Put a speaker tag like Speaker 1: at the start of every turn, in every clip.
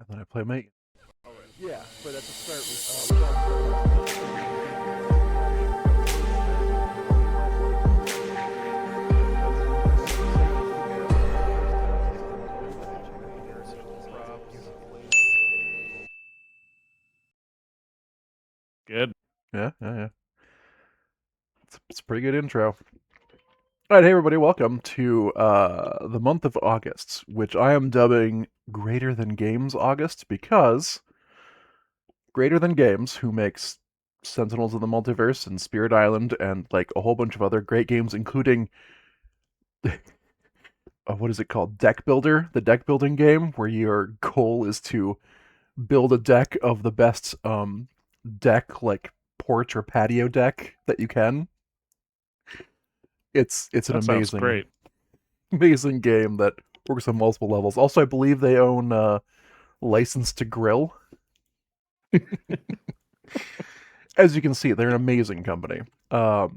Speaker 1: and then I play mate.
Speaker 2: Yeah, but at the start,
Speaker 3: Good.
Speaker 1: Yeah. It's a pretty good intro. All right, hey everybody, welcome to the month of August, which I am dubbing Greater Than Games August because Greater Than Games, who makes Sentinels of the Multiverse and Spirit Island and like a whole bunch of other great games, including what is it called? Deck Builder, the deck building game where your goal is to build a deck of the best deck like porch or patio deck that you can. It's an
Speaker 3: That sounds
Speaker 1: amazing
Speaker 3: great.
Speaker 1: amazing game that works on multiple levels. Also, I believe they own License to Grill. As you can see, they're an amazing company. So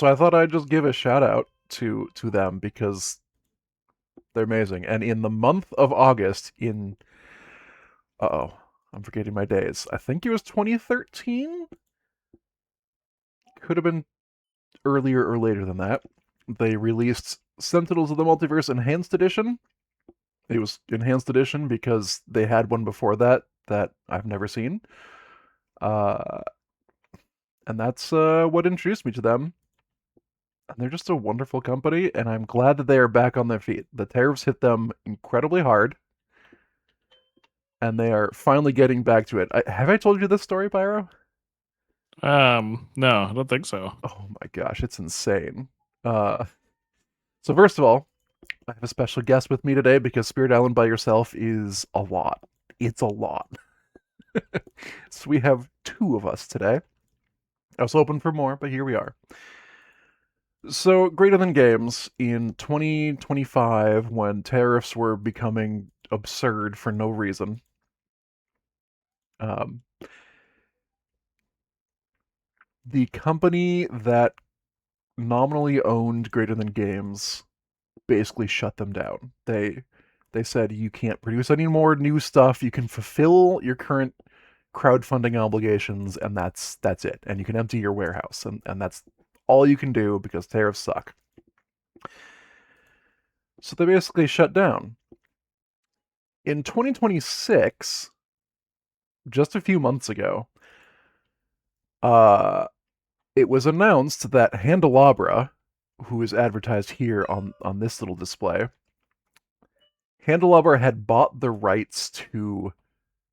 Speaker 1: I thought I'd just give a shout out to them because they're amazing. And in the month of August, I'm forgetting my days. I think it was 2013. Could have been earlier or later than that. They released Sentinels of the Multiverse Enhanced Edition. It was Enhanced Edition because they had one before that I've never seen. And that's what introduced me to them. And they're just a wonderful company, and I'm glad that they are back on their feet. The tariffs hit them incredibly hard, and they are finally getting back to it. Have I told you this story, Pyro?
Speaker 3: No, I don't think so.
Speaker 1: Oh my gosh, it's insane. Uh, so first of all, I have a special guest with me today because Spirit Island by yourself is a lot. It's a lot. So we have two of us today. I was hoping for more, but here we are. So, Greater Than Games in 2025, when tariffs were becoming absurd for no reason, um, the company that nominally owned Greater Than Games basically shut them down. They said you can't produce any more new stuff. You can fulfill your current crowdfunding obligations, and that's it. And you can empty your warehouse, and that's all you can do because tariffs suck. So they basically shut down. In 2026, just a few months ago, uh, it was announced that Handelabra, who is advertised here on this little display, Handelabra had bought the rights to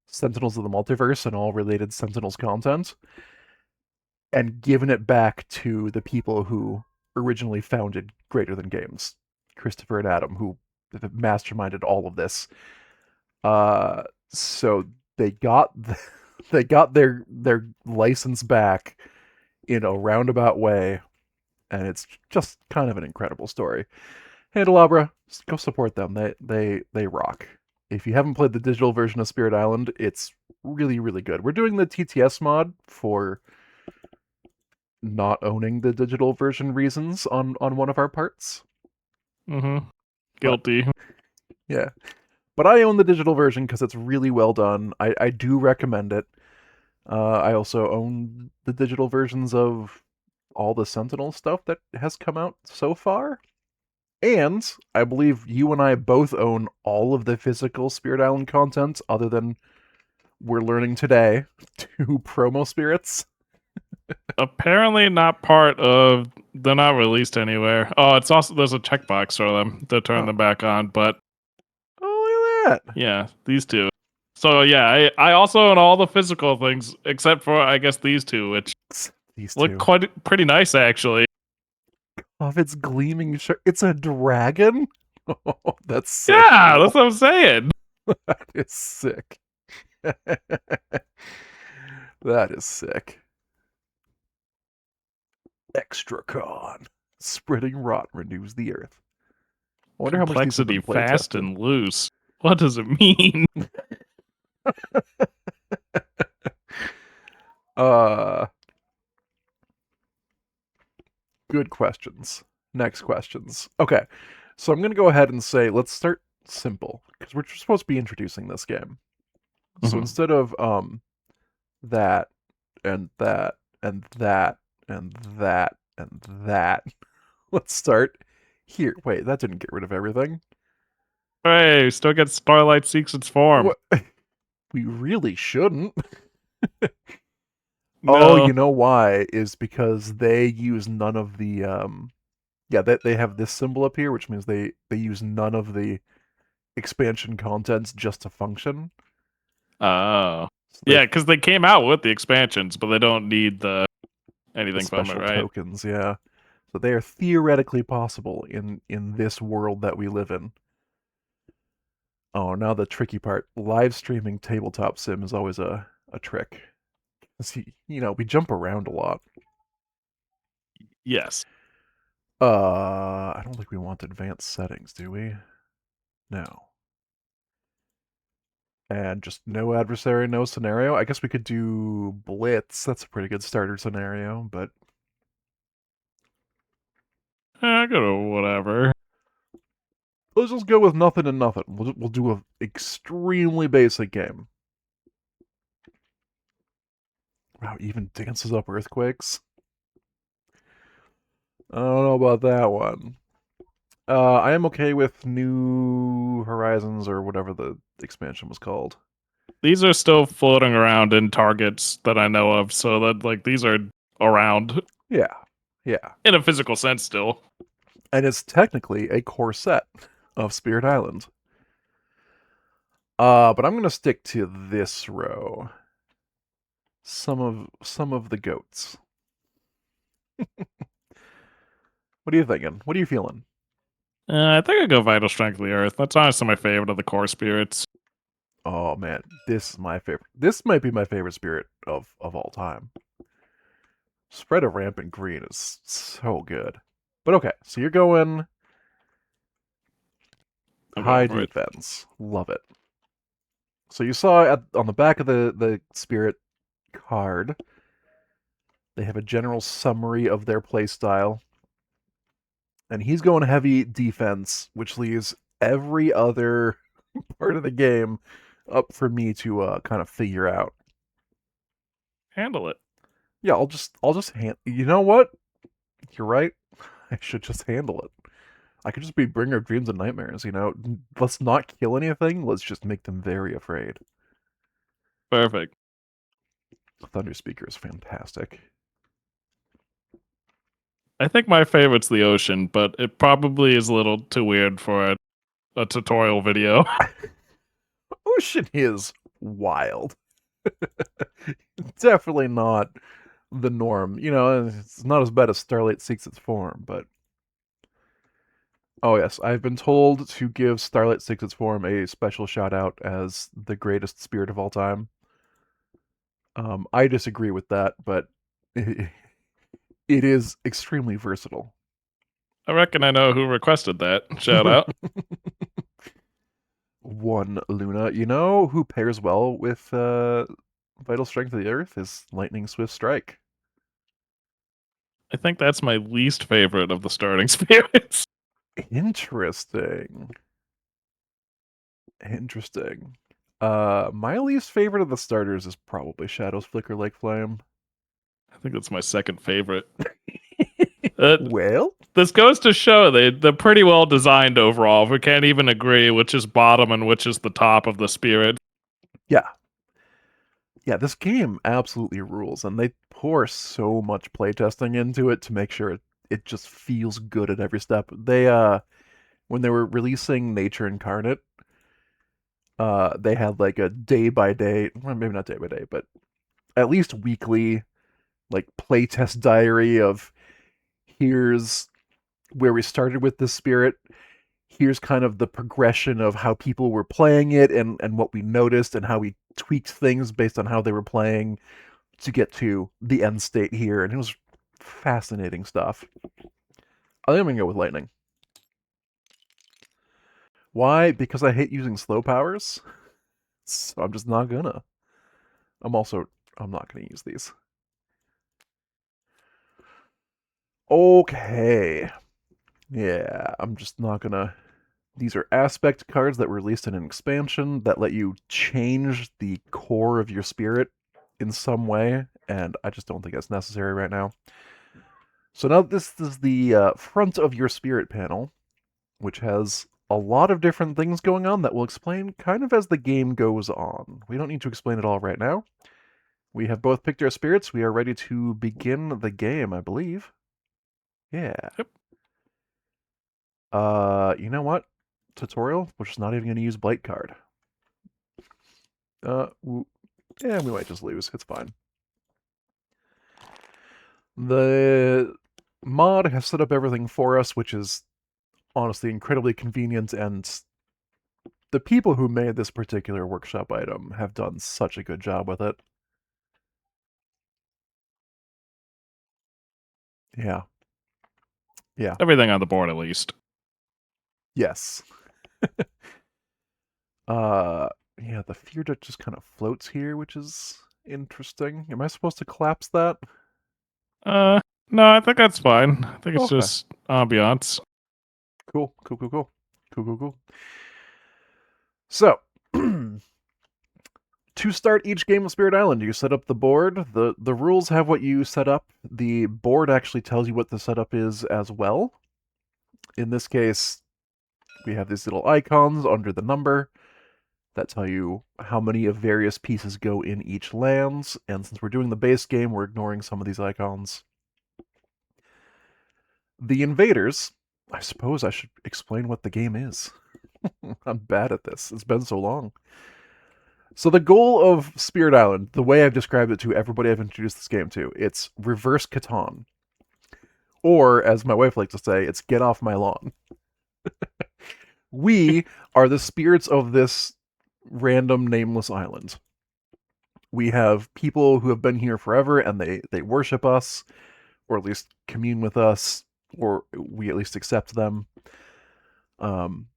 Speaker 1: Sentinels of the Multiverse and all related Sentinels content, and given it back to the people who originally founded Greater Than Games, Christopher and Adam, who masterminded all of this. So they got they got their license back in a roundabout way, and it's just kind of an incredible story. Handelabra, go support them. They rock. If you haven't played the digital version of Spirit Island, it's really, really good. We're doing the TTS mod for not owning the digital version reasons on one of our parts.
Speaker 3: Mm-hmm. Guilty.
Speaker 1: Yeah. But I own the digital version because it's really well done. I do recommend it. I also own the digital versions of all the Sentinel stuff that has come out so far. And I believe you and I both own all of the physical Spirit Island content, other than we're learning today, 2 promo spirits.
Speaker 3: Apparently not part of. They're not released anywhere. Oh, it's also there's a checkbox for them to turn them back on. But
Speaker 1: Oh, look at that.
Speaker 3: yeah, these two. So yeah, I also own all the physical things except for I guess these two, which
Speaker 1: These
Speaker 3: look
Speaker 1: two.
Speaker 3: pretty nice actually.
Speaker 1: Of its gleaming shirt. It's a dragon? Oh, that's so
Speaker 3: Yeah,
Speaker 1: cool.
Speaker 3: that's what I'm saying.
Speaker 1: That is sick. That is sick. ExtraCon. Spreading rot renews the earth. I wonder how much these have
Speaker 3: Complexity
Speaker 1: been play
Speaker 3: fast
Speaker 1: tested.
Speaker 3: and loose. What does it mean?
Speaker 1: uh Good questions. Next questions. Okay. So I'm gonna go ahead and say let's start simple. because we're supposed to be introducing this game. So
Speaker 3: Mhm.
Speaker 1: instead of that and that and that and that and that, let's start here. Wait, that didn't get rid of everything.
Speaker 3: Hey, still get Starlight Seeks its form.
Speaker 1: What? We really shouldn't. Oh,
Speaker 3: No.
Speaker 1: you know why? Is because they use none of the yeah, they have this symbol up here, which means they use none of the expansion contents just to function.
Speaker 3: Oh.
Speaker 1: So
Speaker 3: Yeah, because they came out with the expansions, but they don't need the
Speaker 1: the
Speaker 3: anything from it,
Speaker 1: special
Speaker 3: right?
Speaker 1: tokens, yeah. So they are theoretically possible in this world that we live in. Oh, now the tricky part. Live streaming tabletop sim is always a trick. See, we jump around a lot.
Speaker 3: Yes.
Speaker 1: I don't think we want advanced settings, do we? No. And just no adversary, no scenario. I guess we could do Blitz. That's a pretty good starter scenario, but
Speaker 3: I go to whatever.
Speaker 1: let's just go with nothing and nothing. We'll do an extremely basic game. Wow, even dances up earthquakes. I don't know about that one. I am okay with New Horizons or whatever the expansion was called.
Speaker 3: These are still floating around in targets that I know of, so that like these are around
Speaker 1: Yeah, yeah.
Speaker 3: in a physical sense still.
Speaker 1: And it's technically a core set of Spirit Island. But I'm gonna stick to this row. Some of the goats. What are you thinking? What are you feeling?
Speaker 3: I think I go Vital Strength of the Earth. That's honestly my favorite of the core spirits.
Speaker 1: Oh man, this is my favorite. This might be my favorite spirit of all time. Spread of Rampant Green is so good. But okay, so you're going
Speaker 3: I'm
Speaker 1: high
Speaker 3: going for it.
Speaker 1: defense. Love it. So you saw on the back of the spirit card, they have a general summary of their playstyle. And he's going heavy defense, which leaves every other part of the game up for me to kind of figure out.
Speaker 3: Handle it.
Speaker 1: Yeah, I'll just hand. You know what? You're right. I should just handle it. I could just be Bringer of Dreams and Nightmares. Let's not kill anything. Let's just make them very afraid.
Speaker 3: Perfect.
Speaker 1: Thunder Speaker is fantastic.
Speaker 3: I think my favorite's the ocean, but it probably is a little too weird for a tutorial video.
Speaker 1: Ocean is wild. Definitely not the norm. It's not as bad as Starlight Seeks its form, but oh yes, I've been told to give Starlight Seeks its form a special shout out as the greatest spirit of all time. I disagree with that, but it is extremely versatile.
Speaker 3: I reckon I know who requested that. Shout out.
Speaker 1: One Luna. You know who pairs well with Vital Strength of the Earth is Lightning Swift Strike.
Speaker 3: I think that's my least favorite of the starting spirits.
Speaker 1: Interesting. Interesting. My least favorite of the starters is probably Shadow's Flicker Like Flame.
Speaker 3: I think that's my second favorite.
Speaker 1: Well,
Speaker 3: This goes to show they're pretty well designed overall. We can't even agree which is bottom and which is the top of the spirit.
Speaker 1: yeah. Yeah, this game absolutely rules, and they pour so much playtesting into it to make sure it just feels good at every step. When they were releasing Nature Incarnate, they had like a day by day, well, maybe not day by day, but at least weekly, like playtest diary of here's where we started with this spirit. Here's kind of the progression of how people were playing it and what we noticed and how we tweaked things based on how they were playing to get to the end state here. And it was fascinating stuff. I think I'm gonna go with lightning. Why? Because I hate using slow powers. So I'm just not gonna. I'm not gonna use these. Okay. Yeah, I'm just not gonna These are aspect cards that were released in an expansion that let you change the core of your spirit in some way, and I just don't think that's necessary right now. So now this is the front of your spirit panel, which has a lot of different things going on that we'll explain kind of as the game goes on. We don't need to explain it all right now. We have both picked our spirits. We are ready to begin the game, I believe. Yeah.
Speaker 3: Yep.
Speaker 1: You know what? Tutorial, we're just not even going to use Blight card. Yeah, we might just lose. It's fine. The mod has set up everything for us, which is honestly incredibly convenient, and the people who made this particular workshop item have done such a good job with it. Yeah. Yeah.
Speaker 3: Everything on the board, at least.
Speaker 1: Yes. Yeah, the fear duct just kind of floats here, which is interesting. Am I supposed to collapse that?
Speaker 3: No, I think that's fine. I think it's
Speaker 1: Okay.
Speaker 3: just ambiance.
Speaker 1: Cool. So, to start each game of Spirit Island, you set up the board. The rules have what you set up. The board actually tells you what the setup is as well. In this case, we have these little icons under the number that tell you how many of various pieces go in each lands, and since we're doing the base game, we're ignoring some of these icons. The invaders, I suppose I should explain what the game is. I'm bad at this. It's been so long. So the goal of Spirit Island, the way I've described it to everybody I've introduced this game to, it's reverse Catan. Or, as my wife likes to say, it's get off my lawn. We are the spirits of this random nameless island. We have people who have been here forever and they worship us, or at least commune with us, or we at least accept them. And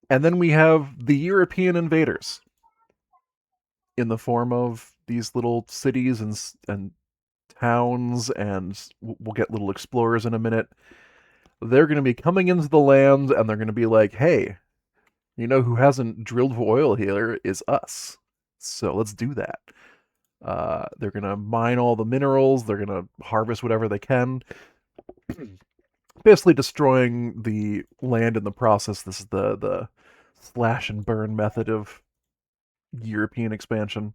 Speaker 1: then we have the European invaders in the form of these little cities and towns, and we'll get little explorers in a minute. They're going to be coming into the land, and they're going to be like, hey, you know who hasn't drilled for oil here is us. So let's do that. They're going to mine all the minerals. They're going to harvest whatever they can. Basically destroying the land in the process. This is the slash and burn method of European expansion.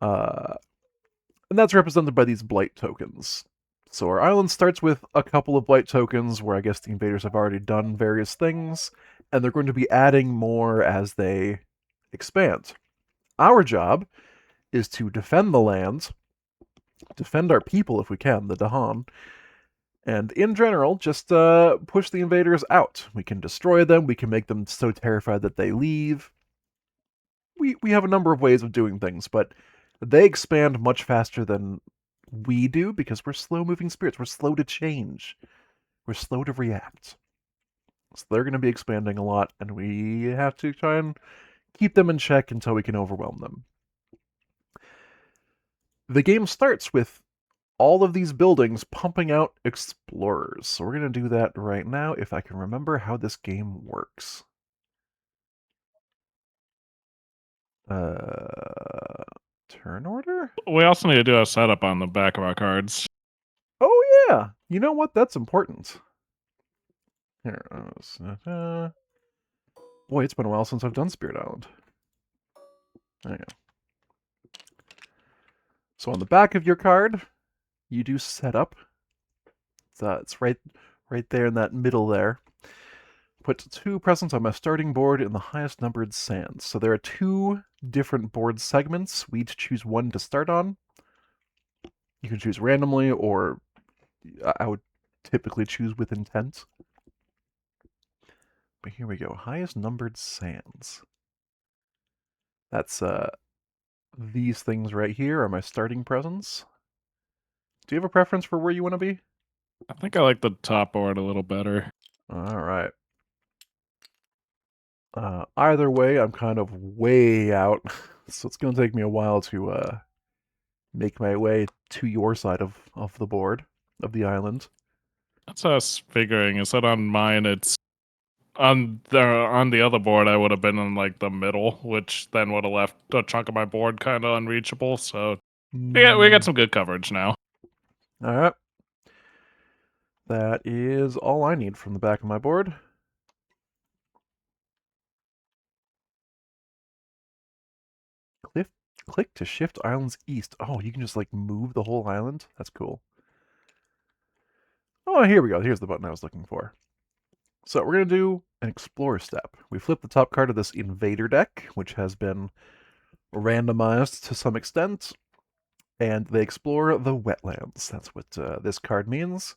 Speaker 1: And that's represented by these blight tokens. So our island starts with a couple of blight tokens where I guess the invaders have already done various things, and they're going to be adding more as they expand. Our job is to defend the land, defend our people if we can, the Dahan, and in general, just push the invaders out. We can destroy them, we can make them so terrified that they leave. We have a number of ways of doing things, but they expand much faster than we do because we're slow-moving spirits. We're slow to change. We're slow to react. So they're going to be expanding a lot, and we have to try and keep them in check until we can overwhelm them. The game starts with all of these buildings pumping out explorers. So we're going to do that right now if I can remember how this game works. Turn order?
Speaker 3: We also need to do a setup on the back of our cards.
Speaker 1: Oh, yeah. You know what? That's important. Here. Boy, it's been a while since I've done Spirit Island. There you go. So on the back of your card, you do setup. It's right there in that middle there. Put 2 presents on my starting board in the highest numbered sands. So there are 2 different board segments. We each choose one to start on. You can choose randomly, or I would typically choose with intent. But here we go. Highest numbered sands. That's these things right here are my starting presents. Do you have a preference for where you want to be?
Speaker 3: I think I like the top board a little better.
Speaker 1: All right. Either way, I'm kind of way out, so it's going to take me a while to make my way to your side of the board, of the island.
Speaker 3: That's us figuring. Is that on mine? It's on the other board, I would have been in like the middle, which then would have left a chunk of my board kind of unreachable. So we got some good coverage now.
Speaker 1: All right. That is all I need from the back of my board. Click to shift islands east. Oh, you can just like move the whole island? That's cool. Oh, here we go. Here's the button I was looking for. So we're going to do an Explorer step. We flip the top card of this Invader deck, which has been randomized to some extent, and they explore the wetlands. That's what this card means.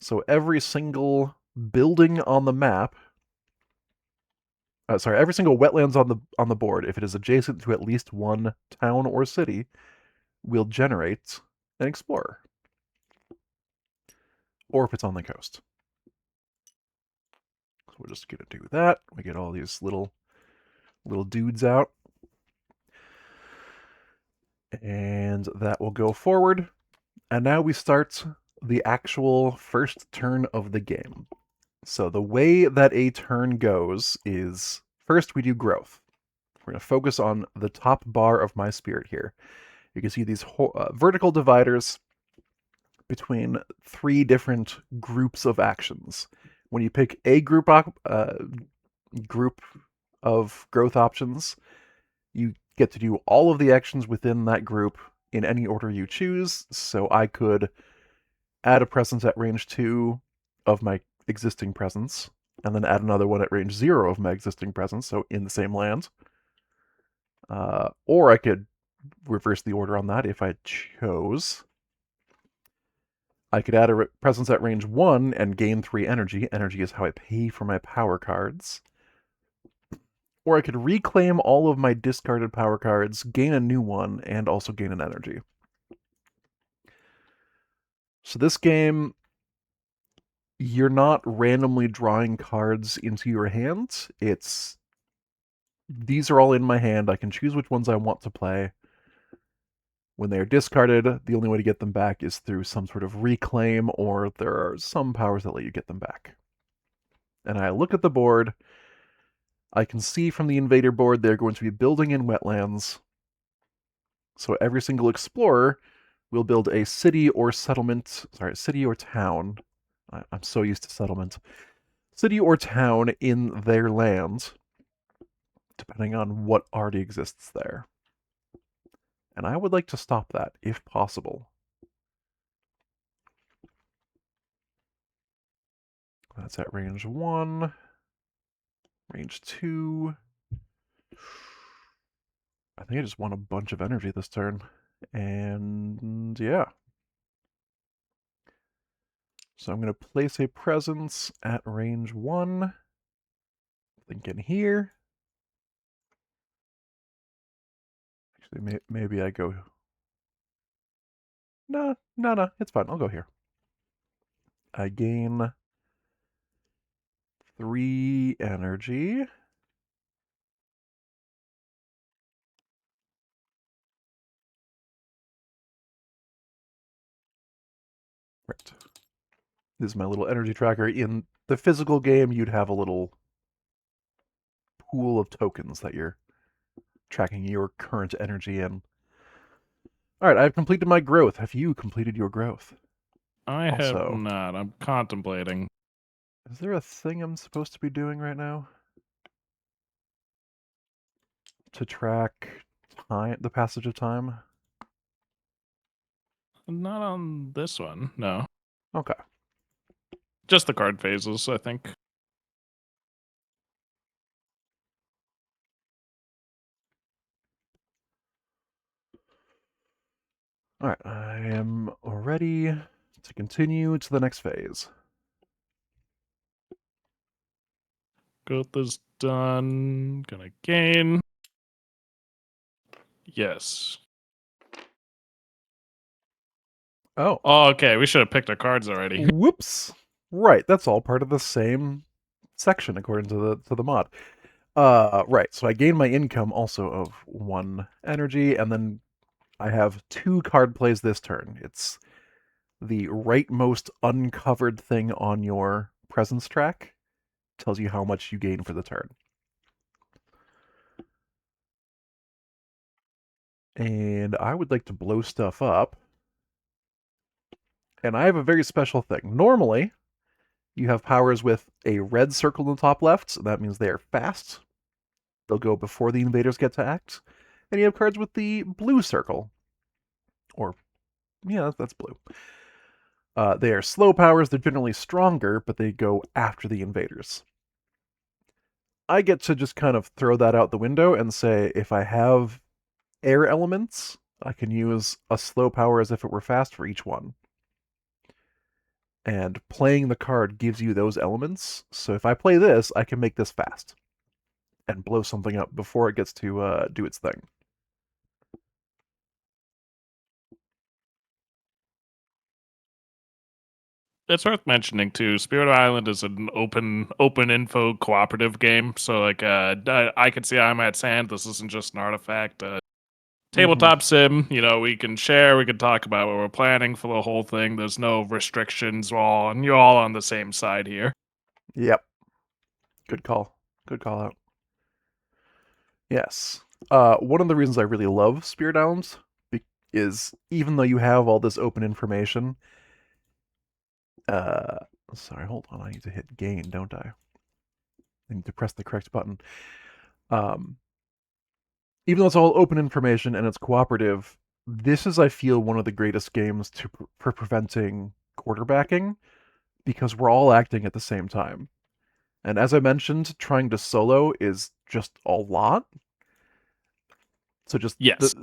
Speaker 1: So every single building on the map, every single wetlands on the board, if it is adjacent to at least one town or city, will generate an Explorer. Or if it's on the coast. So we're just going to do that. We get all these little dudes out. And that will go forward. And now we start the actual first turn of the game. So the way that a turn goes is, first we do growth. We're going to focus on the top bar of my spirit here. You can see these vertical dividers between 3 different groups of actions. When you pick a group of growth options, you get to do all of the actions within that group in any order you choose. So I could add a presence at range 2 of my existing presence, and then add another one at range 0 of my existing presence, so in the same land. Or I could reverse the order on that if I chose. I could add a presence at range 1 and gain 3 energy. Energy is how I pay for my power cards. Or I could reclaim all of my discarded power cards, gain a new one, and also gain an energy. So this game, you're not randomly drawing cards into your hand. These are all in my hand. I can choose which ones I want to play. When they are discarded, the only way to get them back is through some sort of reclaim, or there are some powers that let you get them back. And I look at the board. I can see from the Invader board they're going to be building in wetlands. So every single explorer will build a city or town. I'm so used to settlement. City or town in their land, depending on what already exists there. And I would like to stop that, if possible. That's at range 1. Range 2. I think I just won a bunch of energy this turn. And yeah. So I'm going to place a presence at range 1. Thinking here. Actually, maybe I go... No, it's fine. I'll go here. I gain 3 energy. Right. This is my little energy tracker. In the physical game, you'd have a little pool of tokens that you're tracking your current energy in. Alright, I've completed my growth. Have you completed your growth?
Speaker 3: I have
Speaker 1: Also-
Speaker 3: not. I'm contemplating.
Speaker 1: Is there a thing I'm supposed to be doing right now? To track time, the passage of time?
Speaker 3: Not on this one, no.
Speaker 1: Okay.
Speaker 3: Just the card phases, I think.
Speaker 1: Alright, I am ready to continue to the next phase.
Speaker 3: Growth is done. Gonna gain. Yes.
Speaker 1: Oh.
Speaker 3: Oh, okay. We should have picked our cards already.
Speaker 1: Whoops. Right, that's all part of the same section according to the mod. Right, so I gain my income also of 1 energy, and then I have 2 card plays this turn. It's the rightmost uncovered thing on your presence track tells you how much you gain for the turn. And I would like to blow stuff up. And I have a very special thing. Normally, you have powers with a red circle in the top left, so that means they are fast. They'll go before the invaders get to act. And you have cards with the blue circle. Or, yeah, that's blue. They are slow powers, they're generally stronger, but they go after the invaders. I get to just kind of throw that out the window and say, if I have air elements, I can use a slow power as if it were fast for each one. And playing the card gives you those elements, so if I play this, I can make this fast. And blow something up before it gets to do its thing.
Speaker 3: It's worth mentioning too. Spirit Island is an open info cooperative game. So like, I could see I'm at Sand. This isn't just an artifact. Tabletop sim. You know, we can share. We can talk about what we're planning for the whole thing. There's no restrictions. And you're all on the same side here.
Speaker 1: Yep. Good call. Good call out. Yes. One of the reasons I really love Spirit Islands is even though you have all this open information, sorry, hold on. I need to hit gain, don't I? I need to press the correct button. Even though it's all open information and it's cooperative, this is, I feel, one of the greatest games for preventing quarterbacking because we're all acting at the same time. And as I mentioned, trying to solo is just a lot. So just
Speaker 3: Yes.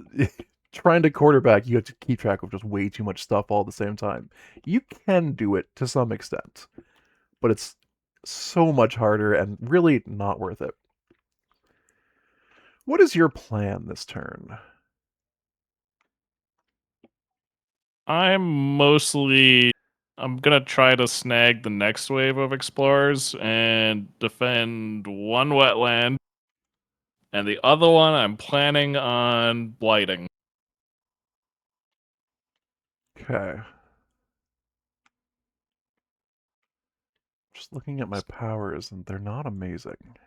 Speaker 1: trying to quarterback, you have to keep track of just way too much stuff all at the same time. You can do it to some extent, but it's so much harder and really not worth it. What is your plan this turn?
Speaker 3: I'm gonna try to snag the next wave of explorers and defend one wetland, and the other one I'm planning on blighting.
Speaker 1: Okay. Just looking at my powers, and they're not amazing.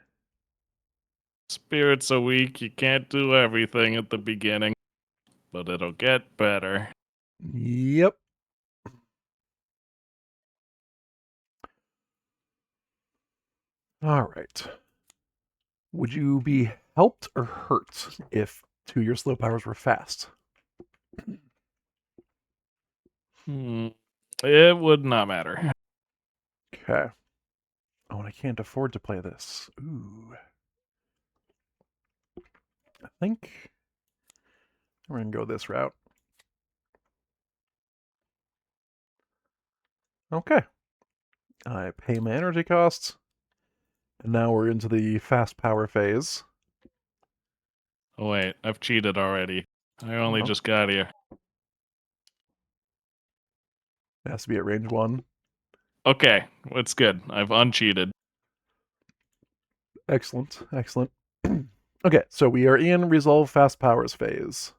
Speaker 3: Spirits are weak. You can't do everything at the beginning, but it'll get better.
Speaker 1: Yep. All right. Would you be helped or hurt if 2 of your slow powers were fast?
Speaker 3: It would not matter.
Speaker 1: Okay. Oh, and I can't afford to play this. Ooh. I think we're going to go this route. Okay. I pay my energy costs. And now we're into the fast power phase.
Speaker 3: Oh, wait, I've cheated already. I only
Speaker 1: Oh.
Speaker 3: just got here.
Speaker 1: It has to be at range 1.
Speaker 3: Okay, it's good. I've uncheated.
Speaker 1: Excellent. Excellent. Okay, so we are in Resolve Fast Powers phase.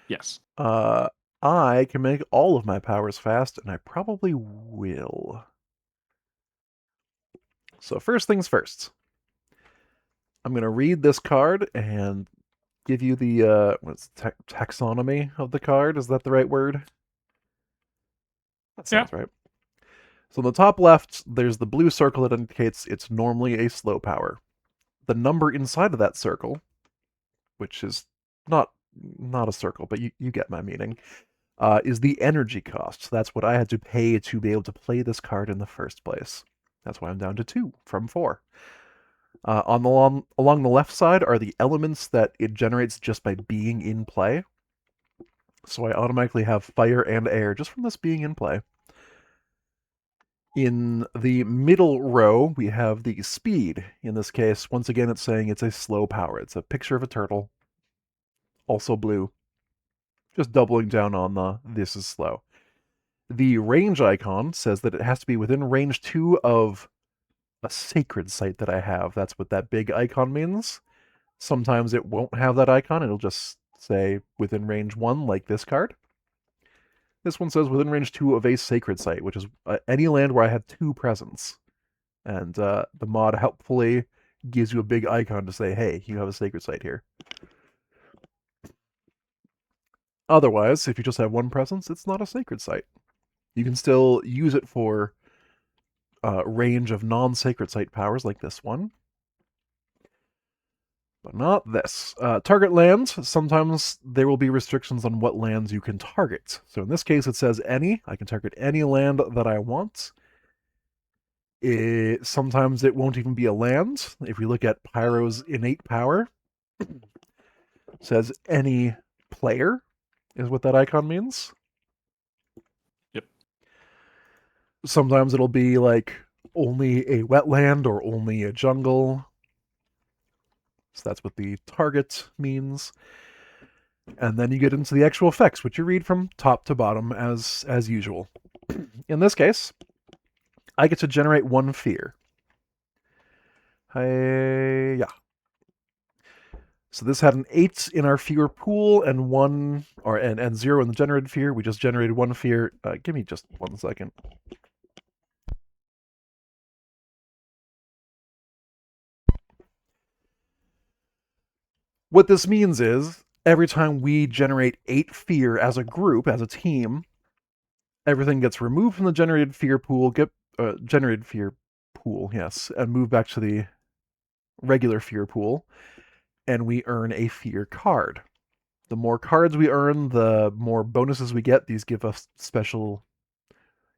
Speaker 3: Yes.
Speaker 1: I can make all of my powers fast, and I probably will. So first things first. I'm going to read this card and give you the taxonomy of the card. Is that the right word? That sounds right. So in the top left, there's the blue circle that indicates it's normally a slow power. The number inside of that circle, which is not a circle, but you get my meaning, is the energy cost. That's what I had to pay to be able to play this card in the first place. That's why I'm down to 2 from 4. Along the left side are the elements that it generates just by being in play. So I automatically have fire and air just from this being in play. In the middle row, we have the speed. In this case, once again, it's saying it's a slow power. It's a picture of a turtle, also blue. Just doubling down on the this is slow. The range icon says that it has to be within range 2 of a sacred site that I have. That's what that big icon means. Sometimes it won't have that icon. It'll just say within range 1, like this card. This one says within range 2 of a sacred site, which is any land where I have 2 presence. And the mod helpfully gives you a big icon to say, hey, you have a sacred site here. Otherwise, if you just have 1 presence, it's not a sacred site. You can still use it for range of non-sacred site powers like this one. But not this. Target lands, sometimes there will be restrictions on what lands you can target. So in this case, it says any. I can target any land that I want. Sometimes it won't even be a land. If we look at Pyro's innate power, it says any player is what that icon means.
Speaker 3: Yep.
Speaker 1: Sometimes it'll be like only a wetland or only a jungle. So that's what the target means. And then you get into the actual effects, which you read from top to bottom as usual. In this case, I get to generate 1 fear. Yeah. So this had an 8 in our fear pool and 1 and 0 in the generated fear. We just generated 1 fear. Give me just 1 second. What this means is every time we generate 8 fear as a group, as a team, everything gets removed from the generated fear pool, yes, and move back to the regular fear pool, and we earn a fear card. The more cards we earn, the more bonuses we get. These give us special,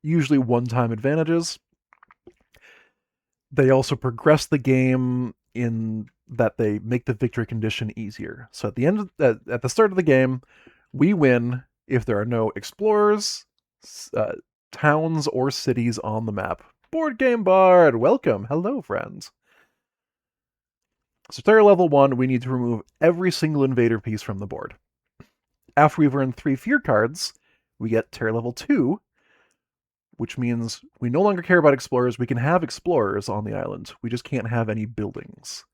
Speaker 1: usually one-time advantages. They also progress the game in that they make the victory condition easier. So at the start of the game, we win if there are no explorers, towns, or cities on the map. Board Game Bard, welcome. Hello, friends. So Terror level 1, we need to remove every single invader piece from the board. After we've earned 3 fear cards, we get Terror level 2, which means we no longer care about explorers. We can have explorers on the island. We just can't have any buildings.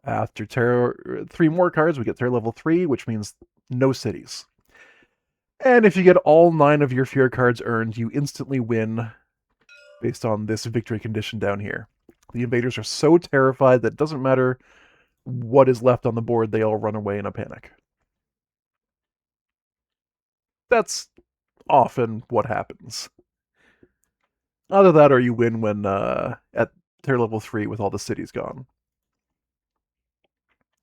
Speaker 1: After 3 more cards, we get Terror level 3, which means no cities. And if you get all 9 of your fear cards earned, you instantly win based on this victory condition down here. The invaders are so terrified that it doesn't matter what is left on the board, they all run away in a panic. That's often what happens. Either that or you win when at Terror level 3 with all the cities gone.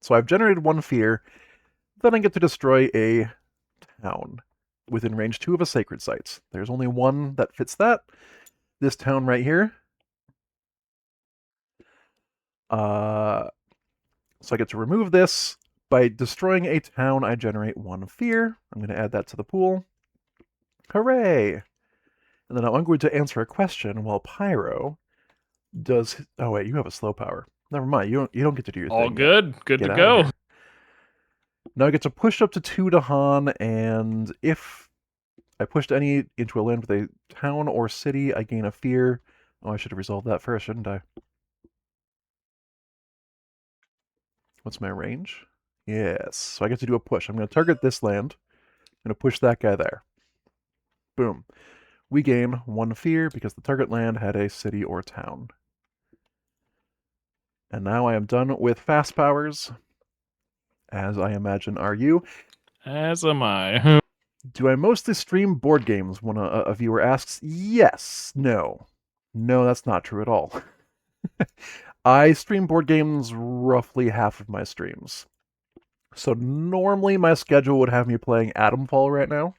Speaker 1: So I've generated 1 fear, then I get to destroy a town within range 2 of a sacred site. There's only 1 that fits that. This town right here. So I get to remove this. By destroying a town, I generate 1 fear. I'm going to add that to the pool. Hooray! And then I'm going to answer a question while Pyro does... Oh wait, you have a slow power. Never mind, you don't get to do your thing.
Speaker 3: All good. Good
Speaker 1: Get
Speaker 3: to
Speaker 1: out
Speaker 3: go.
Speaker 1: of here. Now I get to push up to 2 to Han, and if I pushed any into a land with a town or city, I gain a fear. Oh, I should have resolved that first, shouldn't I? What's my range? Yes, so I get to do a push. I'm going to target this land. I'm going to push that guy there. Boom. We gain 1 fear because the target land had a city or town. And now I am done with fast powers, as I imagine are you.
Speaker 3: As am I.
Speaker 1: Do I mostly stream board games? When a viewer asks, yes. No, that's not true at all. I stream board games roughly half of my streams. So normally my schedule would have me playing Atomfall right now.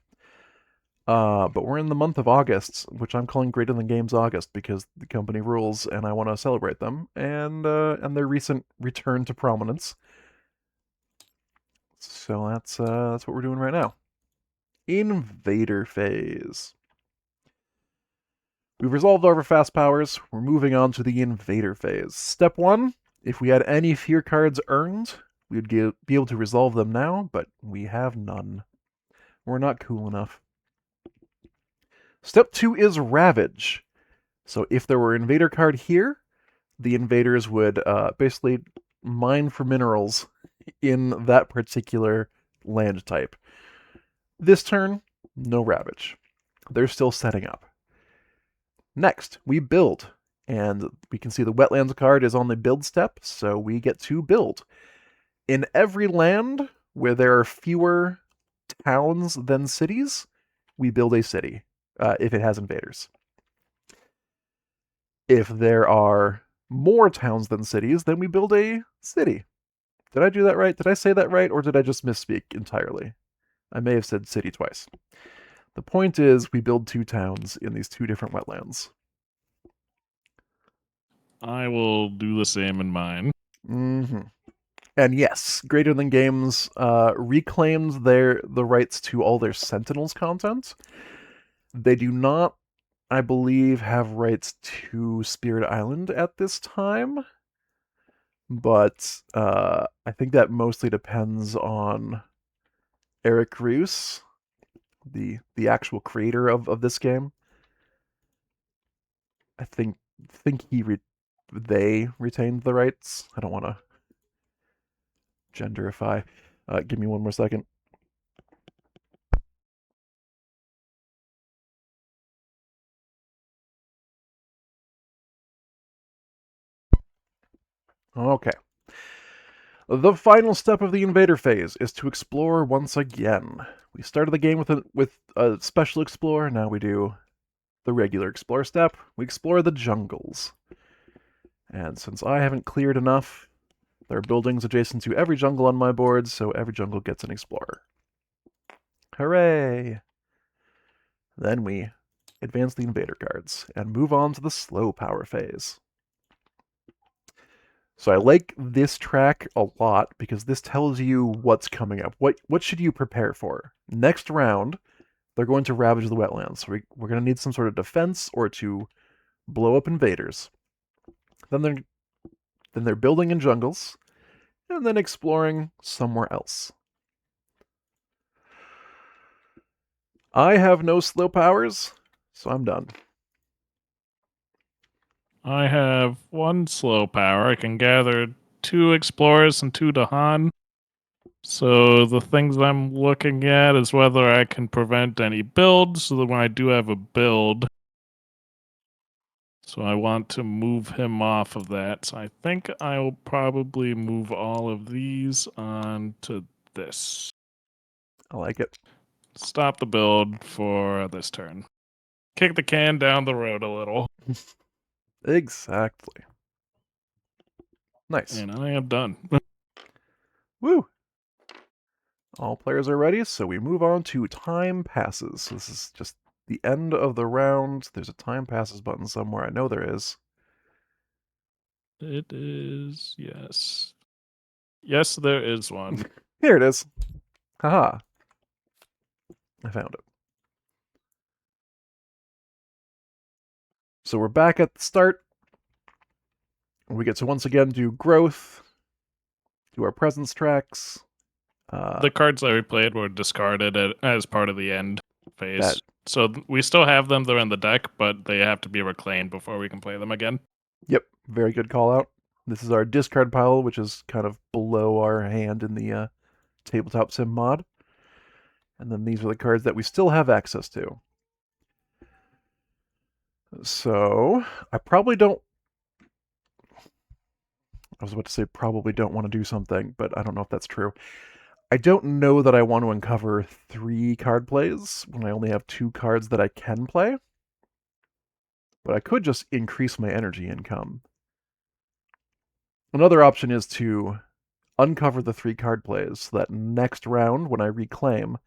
Speaker 1: But we're in the month of August, which I'm calling Greater Than Games August because the company rules and I want to celebrate them and their recent return to prominence. So that's what we're doing right now. Invader phase. We've resolved our fast powers. We're moving on to the invader phase. Step 1, if we had any fear cards earned, we'd be able to resolve them now, but we have none. We're not cool enough. Step 2 is Ravage. So if there were invader card here, the invaders would basically mine for minerals in that particular land type. This turn, no Ravage. they're still setting up. Next, we build, and we can see the wetlands card is on the build step, so we get to build. In every land where there are fewer towns than cities, we build a city, if it has invaders. If there are more towns than cities, then we build a city. Did I do that right? Did I say that right, or did I just misspeak entirely? I may have said city twice. The point is, we build 2 towns in these 2 different wetlands.
Speaker 3: I will do the same in mine.
Speaker 1: Mm-hmm. And yes, Greater Than Games reclaimed the rights to all their Sentinels content. They do not, I believe, have rights to Spirit Island at this time, but I think that mostly depends on Eric Roos, the actual creator of this game. I think they retained the rights. I don't want to genderify. Give me one more second. Okay. The final step of the invader phase is to explore once again. We started the game with a special explorer, now we do the regular explore step. We explore the jungles. And since I haven't cleared enough, there are buildings adjacent to every jungle on my board, so every jungle gets an explorer. Hooray! Then we advance the invader cards and move on to the slow power phase. So I like this track a lot because this tells you what's coming up. What should you prepare for? Next round, they're going to ravage the wetlands. So we're going to need some sort of defense or to blow up invaders. Then they're building in jungles, and then exploring somewhere else. I have no slow powers, so I'm done.
Speaker 3: I have 1 slow power. I can gather 2 explorers and 2 Dahan. So the things I'm looking at is whether I can prevent any builds, so that when I do have a build, so I want to move him off of that. So I think I will probably move all of these onto this.
Speaker 1: I like it.
Speaker 3: Stop the build for this turn. Kick the can down the road a little.
Speaker 1: Exactly. Nice.
Speaker 3: And I am done.
Speaker 1: Woo! All players are ready, so we move on to time passes. So this is just the end of the round. There's a time passes button somewhere. I know there is.
Speaker 3: It is, yes. Yes, there is one.
Speaker 1: Here it is. Haha. I found it. So we're back at the start. We get to once again do growth, do our presence tracks.
Speaker 3: The cards I replayed were discarded as part of the end phase.
Speaker 1: That-
Speaker 3: So we still have them. They're in the deck, but they have to be reclaimed before we can play them again.
Speaker 1: Yep, very good call out. This is our discard pile, which is kind of below our hand in the Tabletop Sim mod. And then these are the cards that we still have access to. So, I probably don't... I was about to say probably don't want to do something, but I don't know if that's true. I don't know that I want to uncover 3 card plays when I only have 2 cards that I can play. But I could just increase my energy income. Another option is to uncover the 3 card plays so that next round, when I reclaim,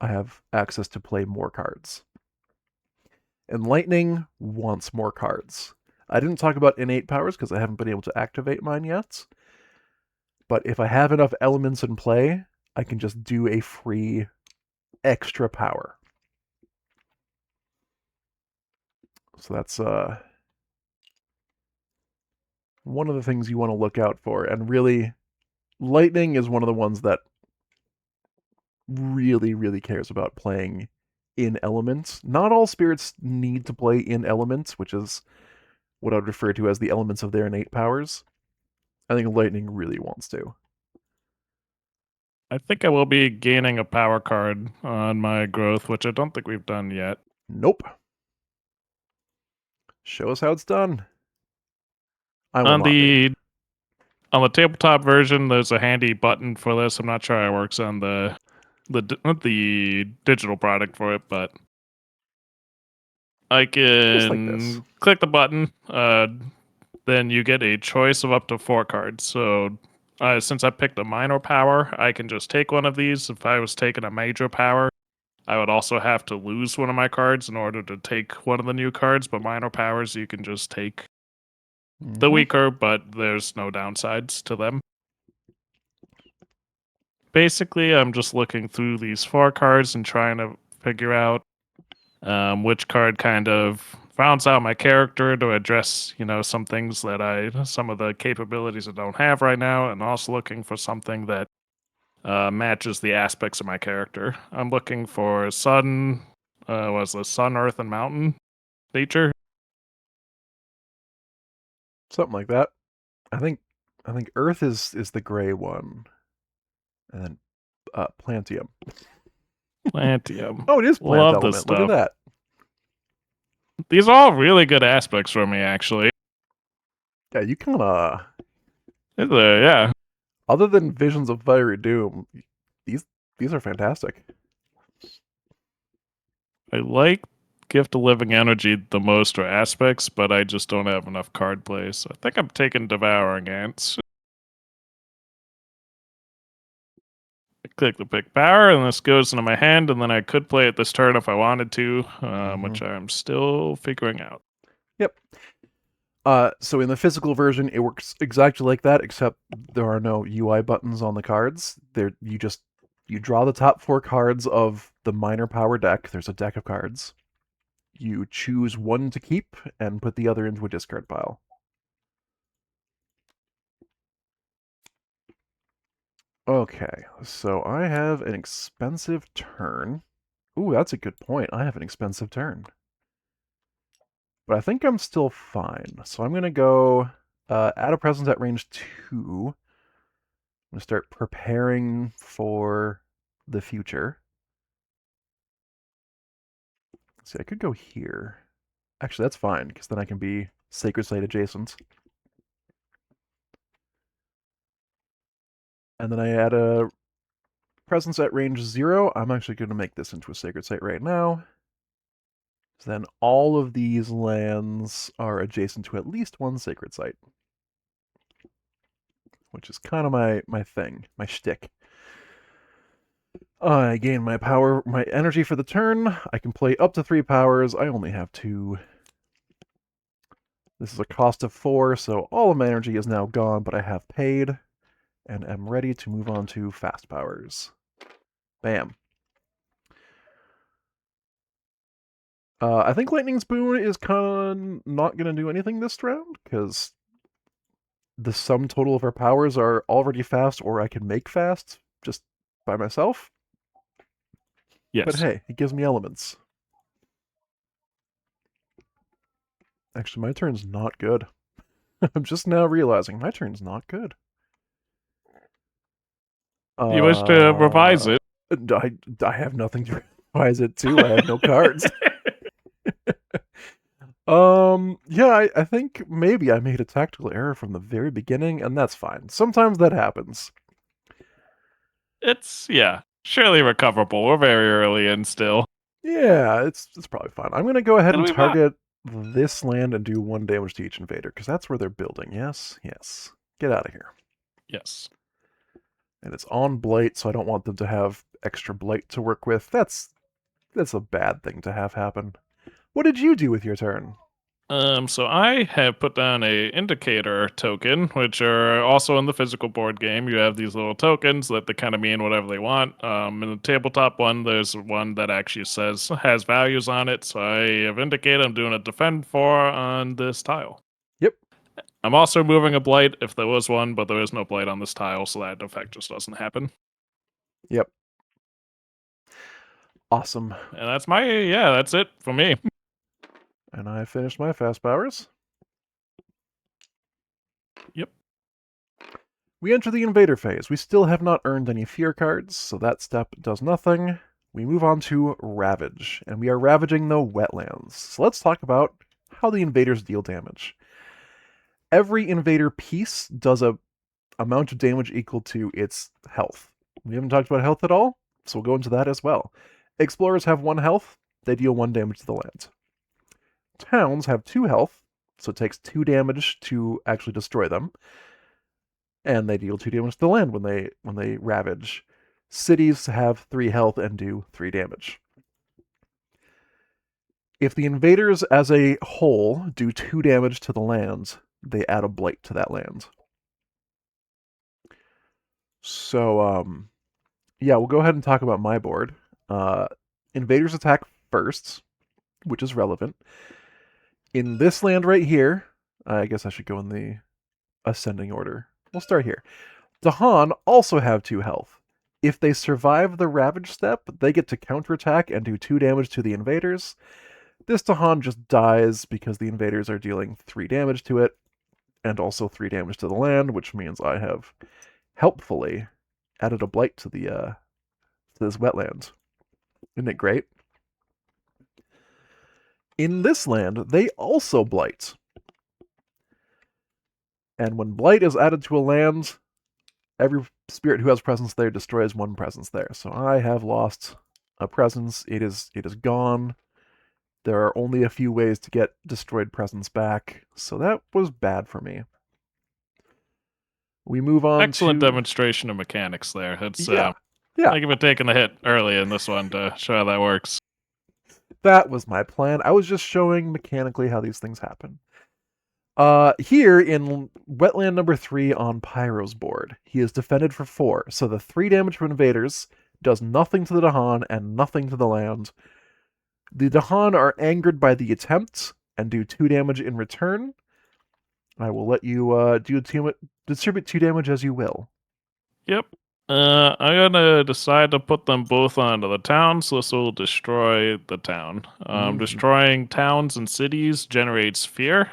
Speaker 1: I have access to play more cards. Enlightening wants more cards. I didn't talk about innate powers because I haven't been able to activate mine yet. But if I have enough elements in play, I can just do a free extra power. So that's one of the things you want to look out for. And really, Lightning is one of the ones that really, really cares about playing in elements. Not all spirits need to play in elements, which is what I would refer to as the elements of their innate powers. I think Lightning really wants to.
Speaker 3: I think I will be gaining a power card on my growth, which I don't think we've done yet.
Speaker 1: Nope. Show us how it's done. I will
Speaker 3: On
Speaker 1: not be.
Speaker 3: the tabletop version, there's a handy button for this. I'm not sure how it works on the digital product for it, but I
Speaker 1: Just like this.
Speaker 3: can click the button. Then you get a choice of up to 4 cards. So since I picked a minor power, I can just take one of these. If I was taking a major power, I would also have to lose one of my cards in order to take one of the new cards. But minor powers, you can just take the
Speaker 1: Mhm.
Speaker 3: weaker, but there's no downsides to them. Basically, I'm just looking through these 4 cards and trying to figure out which card kind of rounds out my character to address, some things some of the capabilities I don't have right now, and also looking for something that matches the aspects of my character. I'm looking for sun, sun, earth, and mountain nature.
Speaker 1: Something like that. I think Earth is the gray one, and then Plantium.
Speaker 3: Plantium.
Speaker 1: Oh, it is plant
Speaker 3: Love this
Speaker 1: element. Look at
Speaker 3: stuff.
Speaker 1: that.
Speaker 3: These are all really good aspects for me, actually.
Speaker 1: Yeah, you kind of.
Speaker 3: Yeah.
Speaker 1: Other than Visions of Fiery Doom, these are fantastic.
Speaker 3: I like Gift of Living Energy the most for aspects, but I just don't have enough card play, so I think I'm taking Devouring Ants. I click the pick power, and this goes into my hand, and then I could play it this turn if I wanted to, which I'm still figuring out.
Speaker 1: Yep. So in the physical version, it works exactly like that, except there are no UI buttons on the cards. You draw the top 4 cards of the minor power deck. There's a deck of cards. You choose one to keep and put the other into a discard pile. Okay, so I have an expensive turn. Ooh, that's a good point. I have an expensive turn. But I think I'm still fine. So I'm going to go add a presence at range 2. I'm going to start preparing for the future. Let's see, I could go here. Actually, that's fine, because then I can be Sacred Site adjacent. And then I add a presence at range 0. I'm actually going to make this into a Sacred Site right now. So then all of these lands are adjacent to at least one Sacred Site. Which is kind of my thing, my shtick. I gain my power, my energy for the turn. I can play up to 3 powers. I only have 2. This is a cost of 4, so all of my energy is now gone, but I have paid, and am ready to move on to fast powers. Bam. I think Lightning's Boon is kind of not going to do anything this round, because the sum total of our powers are already fast, or I can make fast just by myself.
Speaker 3: Yes.
Speaker 1: But hey, it gives me elements. Actually, my turn's not good. I'm just now realizing my turn's not good.
Speaker 3: You wish to revise it?
Speaker 1: I have nothing to revise it to. I have no cards. Yeah, I think maybe I made a tactical error from the very beginning, and that's fine. Sometimes that happens.
Speaker 3: It's, surely recoverable. We're very early in still.
Speaker 1: Yeah, it's probably fine. I'm gonna go ahead and
Speaker 3: It'll be fine.
Speaker 1: target this land and do 1 damage to each invader, because that's where they're building. Yes, yes. Get out of here.
Speaker 3: Yes.
Speaker 1: And it's on Blight, so I don't want them to have extra Blight to work with. That's a bad thing to have happen. What did you do with your turn?
Speaker 3: So I have put down a indicator token, which are also in the physical board game. You have these little tokens that they kind of mean whatever they want. In the tabletop one, there's one that actually has values on it. So I have indicated I'm doing a defend 4 on this tile.
Speaker 1: Yep.
Speaker 3: I'm also moving a blight if there was one, but there is no blight on this tile, so that effect just doesn't happen.
Speaker 1: Yep. Awesome.
Speaker 3: And that's it for me.
Speaker 1: And I finished my fast powers.
Speaker 3: Yep.
Speaker 1: We enter the invader phase. We still have not earned any fear cards, so that step does nothing. we move on to Ravage, and we are ravaging the wetlands. So let's talk about how the invaders deal damage. Every invader piece does a amount of damage equal to its health. We haven't talked about health at all, so we'll go into that as well. Explorers have 1 health, they deal 1 damage to the land. Towns have 2 health, so it takes 2 damage to actually destroy them. And they deal 2 damage to the land when they ravage. Cities have 3 health and do 3 damage. If the invaders as a whole do 2 damage to the land, they add a blight to that land. So, yeah, we'll go ahead and talk about my board. Invaders attack first, which is relevant. In this land right here, I guess I should go in the ascending order. We'll start here. Dahan also have 2 health. If they survive the Ravage step, they get to counterattack and do 2 damage to the invaders. This Dahan just dies because the invaders are dealing 3 damage to it, and also 3 damage to the land, which means I have helpfully added a blight to this wetland. Isn't it great? In this land, they also blight. And when blight is added to a land, every spirit who has presence there destroys 1 presence there. So I have lost a presence. It is gone. There are only a few ways to get destroyed presence back, so that was bad for me. We move on
Speaker 3: Excellent
Speaker 1: to...
Speaker 3: demonstration of mechanics there. It's
Speaker 1: Yeah.
Speaker 3: Thank you for taking the hit early in this one to show how that works.
Speaker 1: That was my plan. I was just showing mechanically how these things happen. Here in wetland number 3 on Pyro's board, he is defended for 4, so the 3 damage from invaders does nothing to the Dahan and nothing to the land. The Dahan are angered by the attempt and do 2 damage in return. I will let you distribute 2 damage as you will.
Speaker 3: Yep. I'm gonna decide to put them both onto the town, so this will destroy the town. Destroying towns and cities generates fear.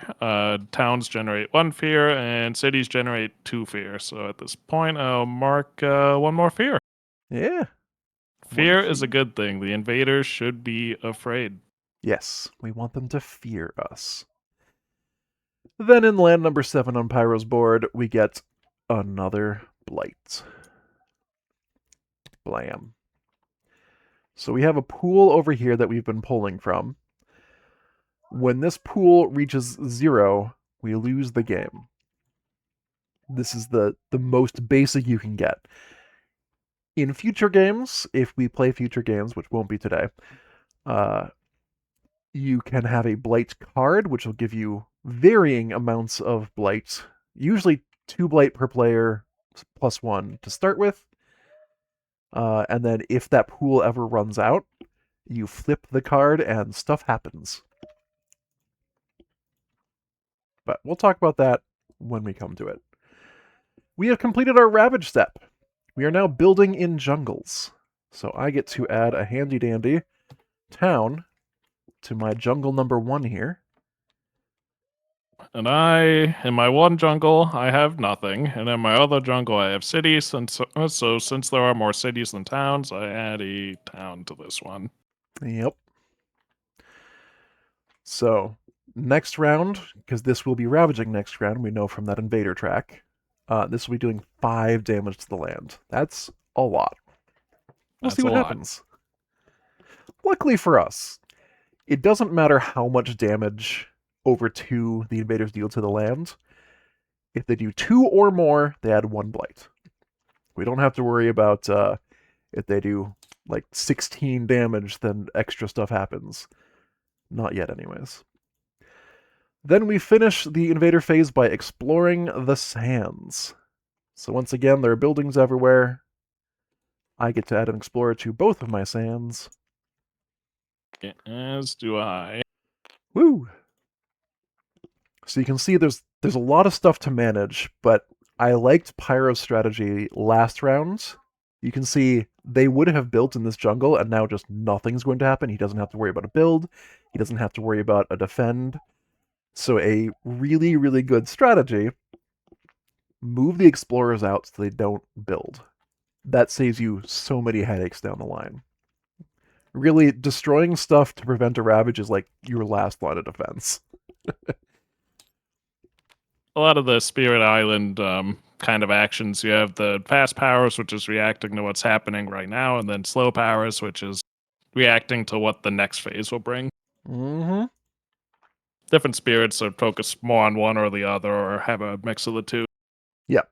Speaker 3: Towns generate 1 fear, and cities generate 2 fear. So at this point, I'll mark 1 more fear.
Speaker 1: Yeah.
Speaker 3: Fear is a good thing. The invaders should be afraid.
Speaker 1: Yes, we want them to fear us. Then in land number 7 on Pyro's board, we get another blight. Blam. So we have a pool over here that we've been pulling from. When this pool reaches 0, we lose the game. This is the most basic you can get. In future games, if we play future games, which won't be today, you can have a blight card, which will give you varying amounts of blight. Usually 2 blight per player, plus 1 to start with. And then if that pool ever runs out, you flip the card and stuff happens. But we'll talk about that when we come to it. We have completed our Ravage step. We are now building in jungles. So I get to add a handy-dandy town to my jungle number 1 here.
Speaker 3: And in my 1 jungle, I have nothing. And in my other jungle, I have cities. And so since there are more cities than towns, I add a town to this one.
Speaker 1: Yep. So, next round, because this will be ravaging next round, we know from that invader track, this will be doing 5 damage to the land. That's a lot. We'll see what happens. Luckily for us, it doesn't matter how much damage over 2 the invaders deal to the land. If they do 2 or more, they add 1 blight. We don't have to worry about if they do like 16 damage, then extra stuff happens. Not yet, anyways. Then we finish the invader phase by exploring the sands. So once again, there are buildings everywhere. I get to add an explorer to both of my sands.
Speaker 3: As do I.
Speaker 1: Woo! So you can see there's a lot of stuff to manage, but I liked Pyro's strategy last round. You can see they would have built in this jungle, and now just nothing's going to happen. He doesn't have to worry about a build. He doesn't have to worry about a defend. So a really, really good strategy. Move the explorers out so they don't build. That saves you so many headaches down the line. Really, destroying stuff to prevent a ravage is like your last line of defense.
Speaker 3: A lot of the Spirit Island kind of actions, you have the fast powers, which is reacting to what's happening right now, and then slow powers, which is reacting to what the next phase will bring.
Speaker 1: Mm-hmm.
Speaker 3: Different spirits are focused more on one or the other, or have a mix of the two.
Speaker 1: Yep.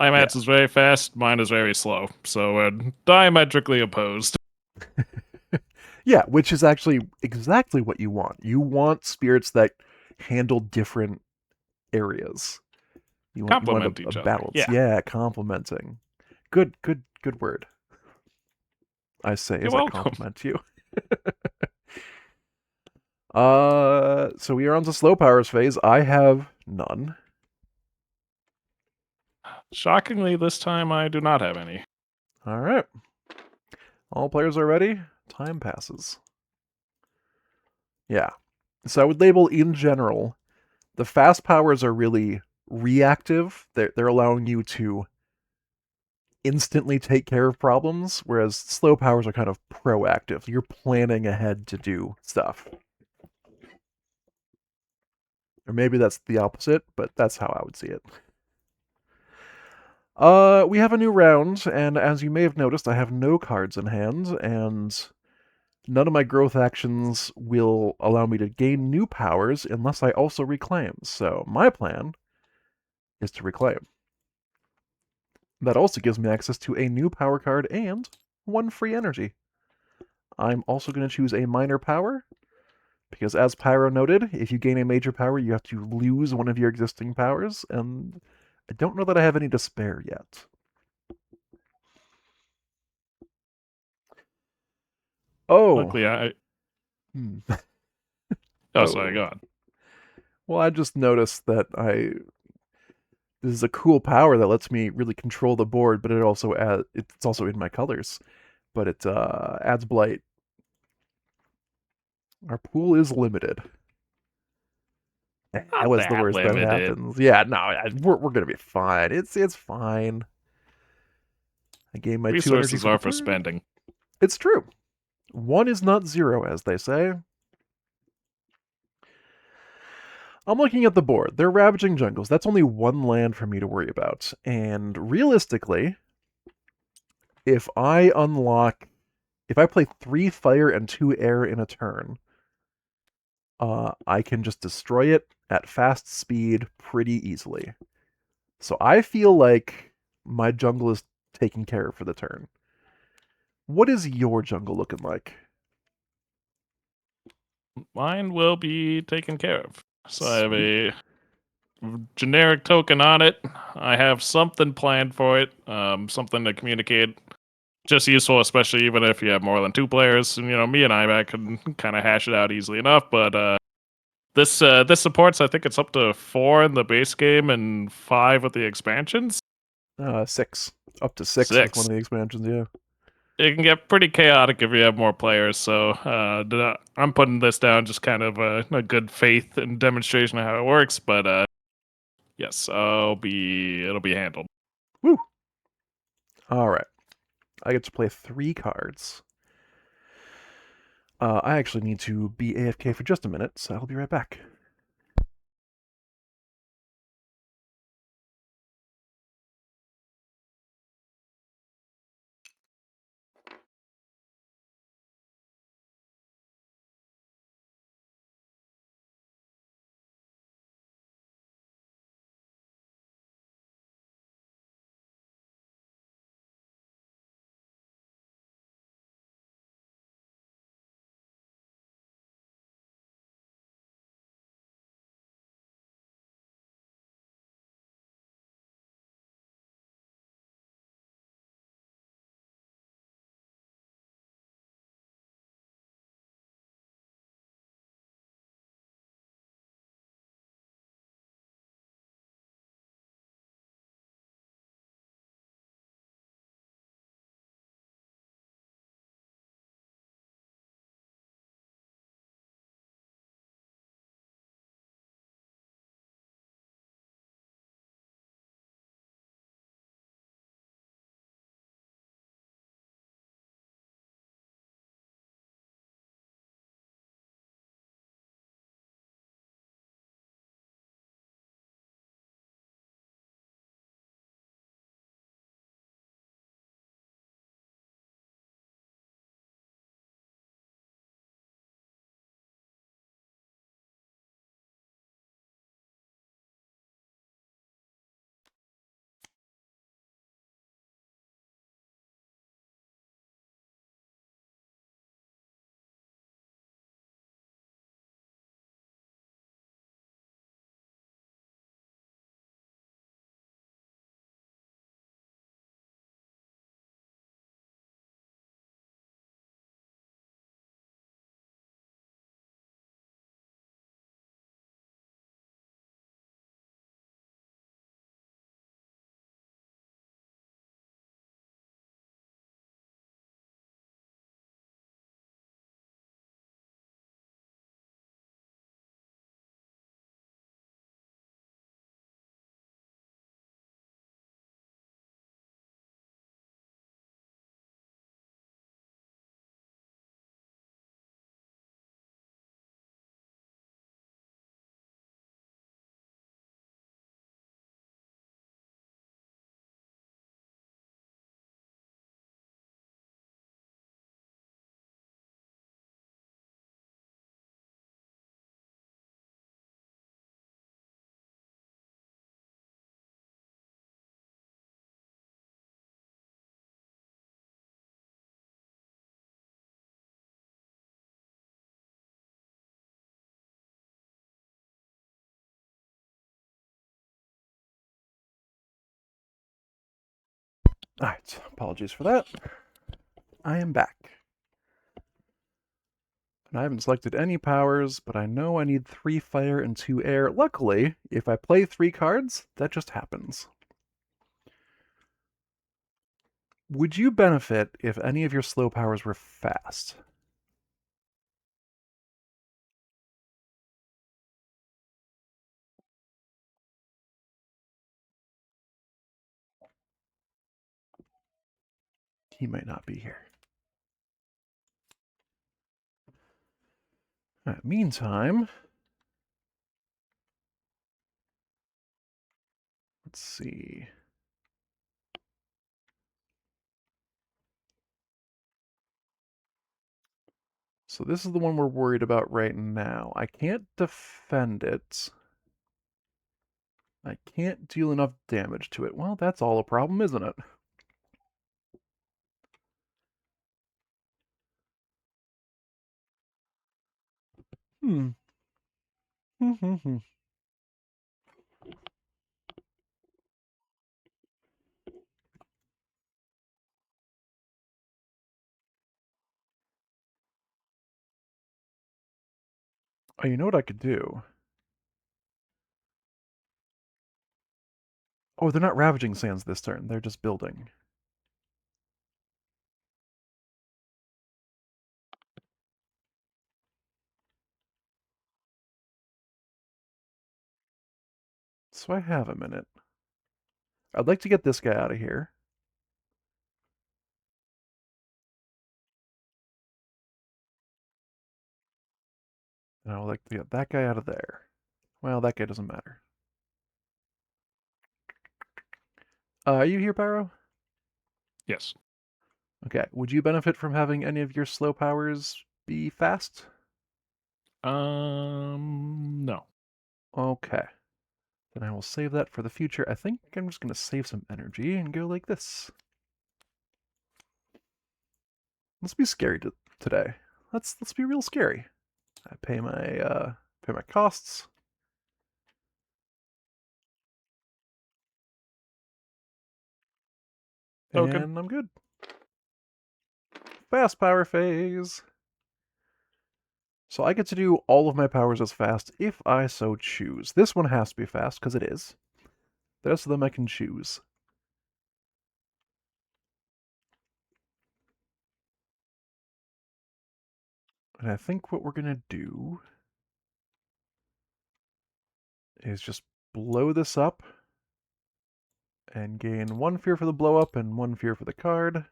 Speaker 3: IMATS is very fast, mine is very slow, so we're diametrically opposed.
Speaker 1: Yeah, which is actually exactly what you want. You want spirits that handle different areas. You want
Speaker 3: Complement
Speaker 1: a
Speaker 3: each other.
Speaker 1: balance.
Speaker 3: Yeah.
Speaker 1: Yeah, complementing. Good word. I say
Speaker 3: You're
Speaker 1: as I
Speaker 3: welcome.
Speaker 1: compliment you. So we are on to slow powers phase. I have none.
Speaker 3: Shockingly, this time I do not have any.
Speaker 1: All right. All players are ready. Time passes. Yeah. So I would label in general, the fast powers are really reactive. They're allowing you to instantly take care of problems, whereas slow powers are kind of proactive. You're planning ahead to do stuff. Or maybe that's the opposite, but that's how I would see it. We have a new round, and as you may have noticed, I have no cards in hand, and none of my growth actions will allow me to gain new powers unless I also reclaim. So my plan is to reclaim. That also gives me access to a new power card and 1 free energy. I'm also going to choose a minor power, because as Pyro noted, if you gain a major power, you have to lose one of your existing powers, and I don't know that I have any to spare yet. Oh.
Speaker 3: Luckily, I.
Speaker 1: Hmm.
Speaker 3: Oh, sorry, go on.
Speaker 1: Well, I just noticed that this is a cool power that lets me really control the board, but it's also in my colors. But it adds blight. Our pool is limited. That
Speaker 3: Not
Speaker 1: was the
Speaker 3: that
Speaker 1: worst that
Speaker 3: limited.
Speaker 1: happens. Yeah, no, we're gonna be fine. It's fine. I gain my 2 energy
Speaker 3: Resources
Speaker 1: for the
Speaker 3: are for
Speaker 1: turn.
Speaker 3: spending.
Speaker 1: It's true. 1 is not 0, as they say. I'm looking at the board. They're ravaging jungles. That's only 1 land for me to worry about. And realistically, if I play 3 fire and 2 air in a turn, I can just destroy it at fast speed pretty easily. So I feel like my jungle is taken care of for the turn. What is your jungle looking like?
Speaker 3: Mine will be taken care of. So I have
Speaker 1: Sweet.
Speaker 3: a generic token on it. I have something planned for it, something to communicate. Just useful, especially even if you have more than 2 players. And me and IMAC can kind of hash it out easily enough. But this supports, I think it's up to 4 in the base game and 5 with the expansions.
Speaker 1: 6. Up to 6 with one
Speaker 3: 6.
Speaker 1: of the expansions, yeah.
Speaker 3: It can get pretty chaotic if you have more players. So I'm putting this down just kind of a good faith and demonstration of how it works. But yes, it'll be handled.
Speaker 1: Woo! Alright. I get to play 3 cards. I actually need to be AFK for just a minute, so I'll be right back. Alright, apologies for that. I am back. And I haven't selected any powers, but I know I need 3 fire and 2 air. Luckily, if I play 3 cards, that just happens. Would you benefit if any of your slow powers were fast? He might not be here. Alright, meantime, let's see. So this is the one we're worried about right now. I can't defend it. I can't deal enough damage to it. Well, that's all a problem, isn't it? Hmm. Oh, you know what I could do? Oh, they're not Ravaging Sands this turn. They're just building. So I have a minute. I'd like to get this guy out of here. And I would like to get that guy out of there. Well, that guy doesn't matter. Are you here, Barrow?
Speaker 3: Yes.
Speaker 1: Okay. Would you benefit from having any of your slow powers be fast?
Speaker 3: No.
Speaker 1: Okay. Then I will save that for the future. I think I'm just going to save some energy and go like this. Let's be scary today. Let's be real scary. I pay my costs.
Speaker 3: Token.
Speaker 1: And I'm good. Fast power phase. So I get to do all of my powers as fast if I so choose. This one has to be fast because it is. The rest of them I can choose. And I think what we're going to do is just blow this up and gain 1 fear for the blow up and 1 fear for the card.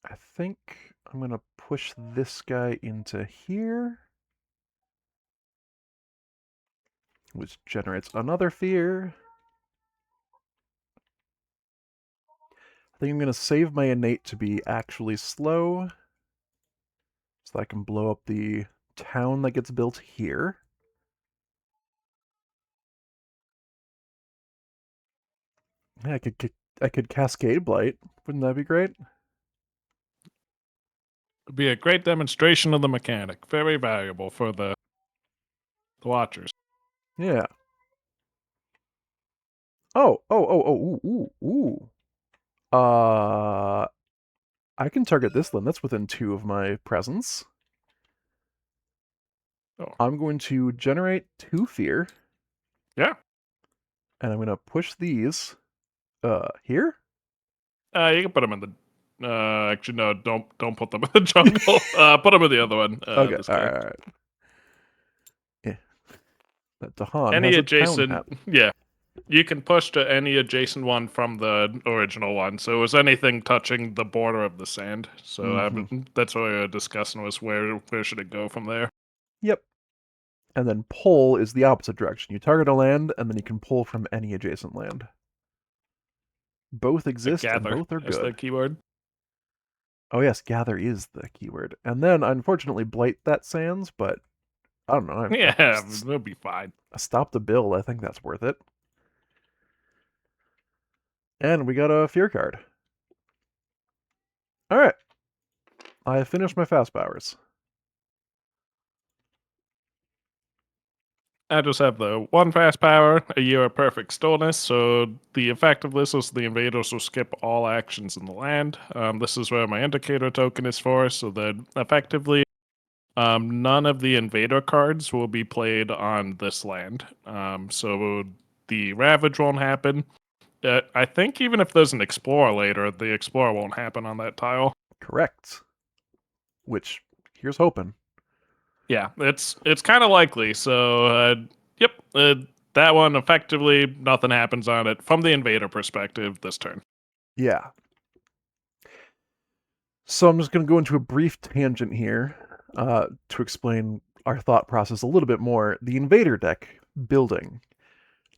Speaker 1: I think I'm going to push this guy into here, which generates another fear. I think I'm going to save my innate to be actually slow, so I can blow up the town that gets built here. Yeah, I could Cascade Blight. Wouldn't that be great?
Speaker 3: It'd be a great demonstration of the mechanic. Very valuable for the watchers.
Speaker 1: Yeah. Ooh. I can target this land. That's within 2 of my presence.
Speaker 3: Oh.
Speaker 1: I'm going to generate 2 fear.
Speaker 3: Yeah.
Speaker 1: And I'm going to push these here.
Speaker 3: You can put them in the. Actually, no. Don't put them in the jungle. Put them in the other one.
Speaker 1: Okay,
Speaker 3: this
Speaker 1: all
Speaker 3: guy.
Speaker 1: right. Yeah. That Dahan
Speaker 3: Any
Speaker 1: has
Speaker 3: adjacent.
Speaker 1: a town hat.
Speaker 3: Yeah. You can push to any adjacent one from the original one. So it was anything touching the border of the sand. So that's what we were discussing was where should it go from there.
Speaker 1: Yep. And then pull is the opposite direction. You target a land, and then you can pull from any adjacent land. Both exist, and both are
Speaker 3: That's the
Speaker 1: good.
Speaker 3: keyword.
Speaker 1: Oh yes, gather is the keyword. And then, unfortunately, blight that sands, but I don't know.
Speaker 3: Yeah, it'll be fine.
Speaker 1: I stopped a build. I think that's worth it. And we got a fear card. Alright. I have finished my fast powers.
Speaker 3: I just have the one fast power, a year of perfect stillness. So the effect of this is the invaders will skip all actions in the land. This is where my indicator token is for. So that effectively, none of the invader cards will be played on this land. So the ravage won't happen. I think even if there's an explorer later, the explorer won't happen on that tile.
Speaker 1: Correct. Which, here's hoping.
Speaker 3: Yeah, it's kind of likely. So, yep, that one effectively nothing happens on it from the invader perspective this turn.
Speaker 1: Yeah. So I'm just going to go into a brief tangent here to explain our thought process a little bit more. The invader deck building.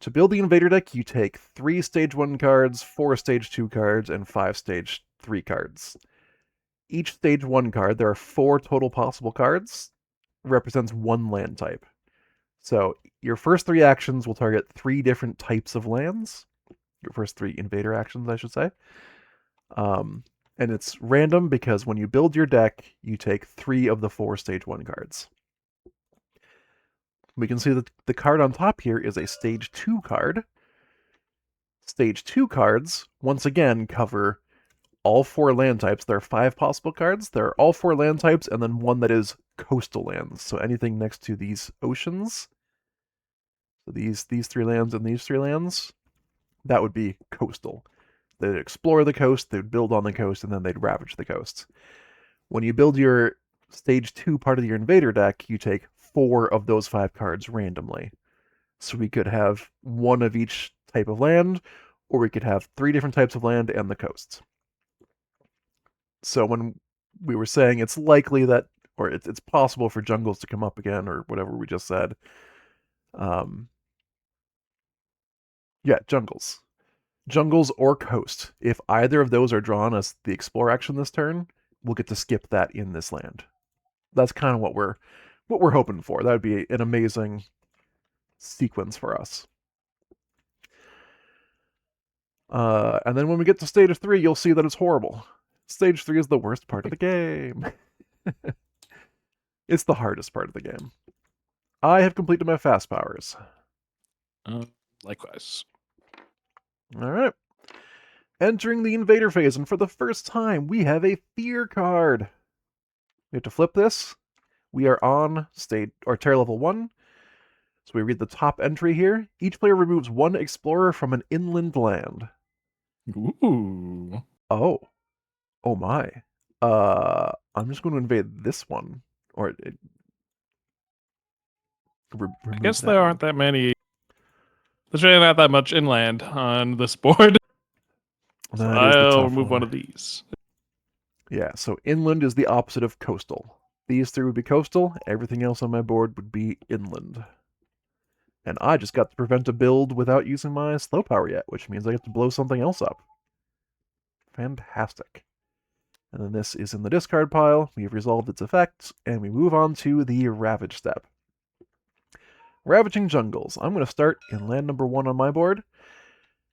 Speaker 1: To build the invader deck, you take 3 stage 1 cards, 4 stage 2 cards, and 5 stage 3 cards. Each stage 1 card, there are 4 total possible cards, represents 1 land type. So your first 3 actions will target 3 different types of lands. Your first 3 invader actions, I should say. And it's random because when you build your deck, you take 3 of the 4 stage 1 cards. We can see that the card on top here is a stage 2 card. Stage 2 cards, once again, cover all 4 land types. There are 5 possible cards. There are all 4 land types, and then one that is coastal lands. So anything next to these oceans, so these 3 lands and these 3 lands, that would be coastal. They'd explore the coast, they'd build on the coast, and then they'd ravage the coast. When you build your stage 2 part of your invader deck, you take 4 of those 5 cards randomly. So we could have 1 of each type of land, or we could have 3 different types of land and the coasts. So when we were saying it's likely that, or it's possible for jungles to come up again, or whatever we just said. Yeah, jungles. Jungles or coast. If either of those are drawn as the explore action this turn, we'll get to skip that in this land. That's kind of what we're hoping for. That would be an amazing sequence for us. And then when we get to stage 3, you'll see that it's horrible. Stage 3 is the worst part of the game. It's the hardest part of the game. I have completed my fast powers.
Speaker 3: Likewise.
Speaker 1: All right. Entering the invader phase, and for the first time, we have a fear card. We have to flip this. We are on stage or tier level 1. So we read the top entry here. Each player removes 1 explorer from an inland land.
Speaker 3: Ooh.
Speaker 1: Oh. Oh my. I'm just going to invade this one. Or
Speaker 3: I guess there aren't that many. There's really not that much inland on this board. So I'll remove one of these.
Speaker 1: Yeah, so inland is the opposite of coastal. These 3 would be coastal, everything else on my board would be inland. And I just got to prevent a build without using my slow power yet, which means I get to blow something else up. Fantastic. And then this is in the discard pile, we have resolved its effects, and we move on to the Ravage step. Ravaging Jungles. I'm going to start in land number 1 on my board.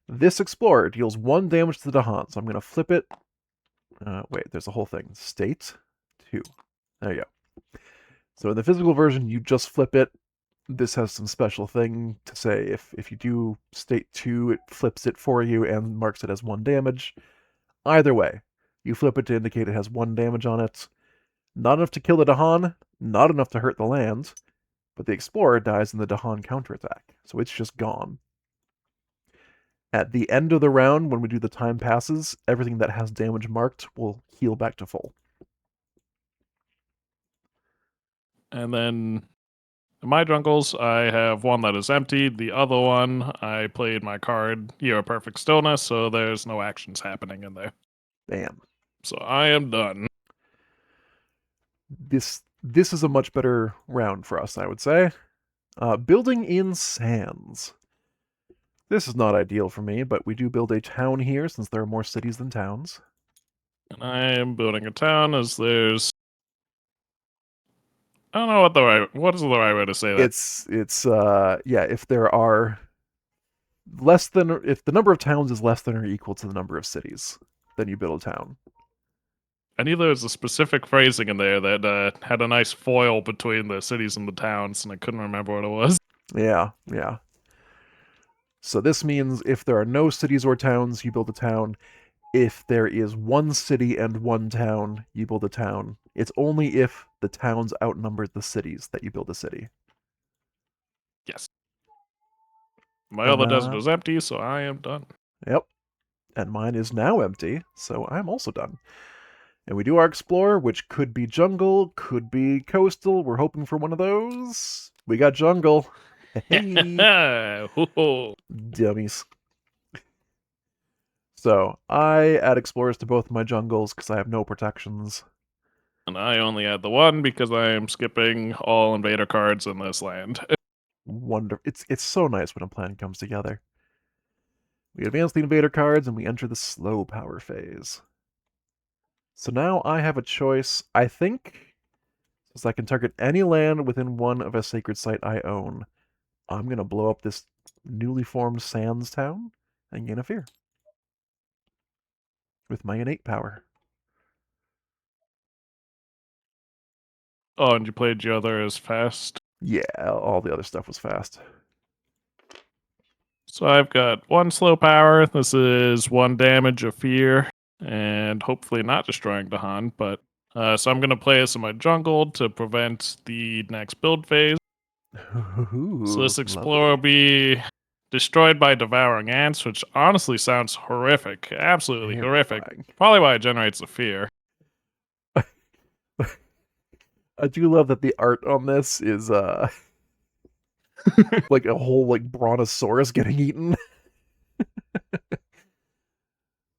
Speaker 1: This Explorer deals 1 damage to the Dahan, so I'm going to flip it. Wait, there's a whole thing. State 2. There you go. So in the physical version, you just flip it. This has some special thing to say. If you do state 2, it flips it for you and marks it as 1 damage. Either way, you flip it to indicate it has 1 damage on it. Not enough to kill the Dahan, not enough to hurt the land, but the Explorer dies in the Dahan counterattack, so it's just gone. At the end of the round, when we do the time passes, everything that has damage marked will heal back to full.
Speaker 3: And then in my jungles, I have one that is empty. The other one, I played my card Year of Perfect Stillness, so there's no actions happening in there.
Speaker 1: Bam.
Speaker 3: So I am done.
Speaker 1: This is a much better round for us, I would say. Building in sands. This is not ideal for me, but we do build a town here since there are more cities than towns.
Speaker 3: And I am building a town as there's... I don't know what is the right way to say that.
Speaker 1: It's yeah, if there are less than if the number of towns is less than or equal to the number of cities, then you build a town.
Speaker 3: I knew there was a specific phrasing in there that had a nice foil between the cities and the towns, and I couldn't remember what it was.
Speaker 1: Yeah, yeah. So this means if there are no cities or towns, you build a town. If there is one city and one town, you build a town. It's only if the towns outnumber the cities that you build a city.
Speaker 3: Yes. My
Speaker 1: And
Speaker 3: other desert is empty, so I am done.
Speaker 1: yep. And mine is now empty, so I'm also done. And we do our explore, which could be jungle, could be coastal. We're hoping for one of those. We got jungle. Hey,
Speaker 3: Hoo-hoo.
Speaker 1: dummies. So I add explorers to both my jungles because I have no protections.
Speaker 3: And I only add the one because I am skipping all invader cards in this land.
Speaker 1: Wonderful. It's so nice when a plan comes together. We advance the invader cards and we enter the slow power phase. So now I have a choice. I think, since I can target any land within one of a sacred site I own, I'm going to blow up this newly formed Sands town and gain a fear. With my innate power.
Speaker 3: Oh, and you played your other as fast.
Speaker 1: Yeah, all the other stuff was fast.
Speaker 3: So I've got one slow power. This is one damage of fear, and hopefully not destroying the Han. But so I'm gonna play this in my jungle to prevent the next build phase. So this explorer will be destroyed by devouring ants, which honestly sounds horrific, absolutely horrific. Probably why it generates the fear.
Speaker 1: I do love that the art on this is like a whole like brontosaurus getting eaten.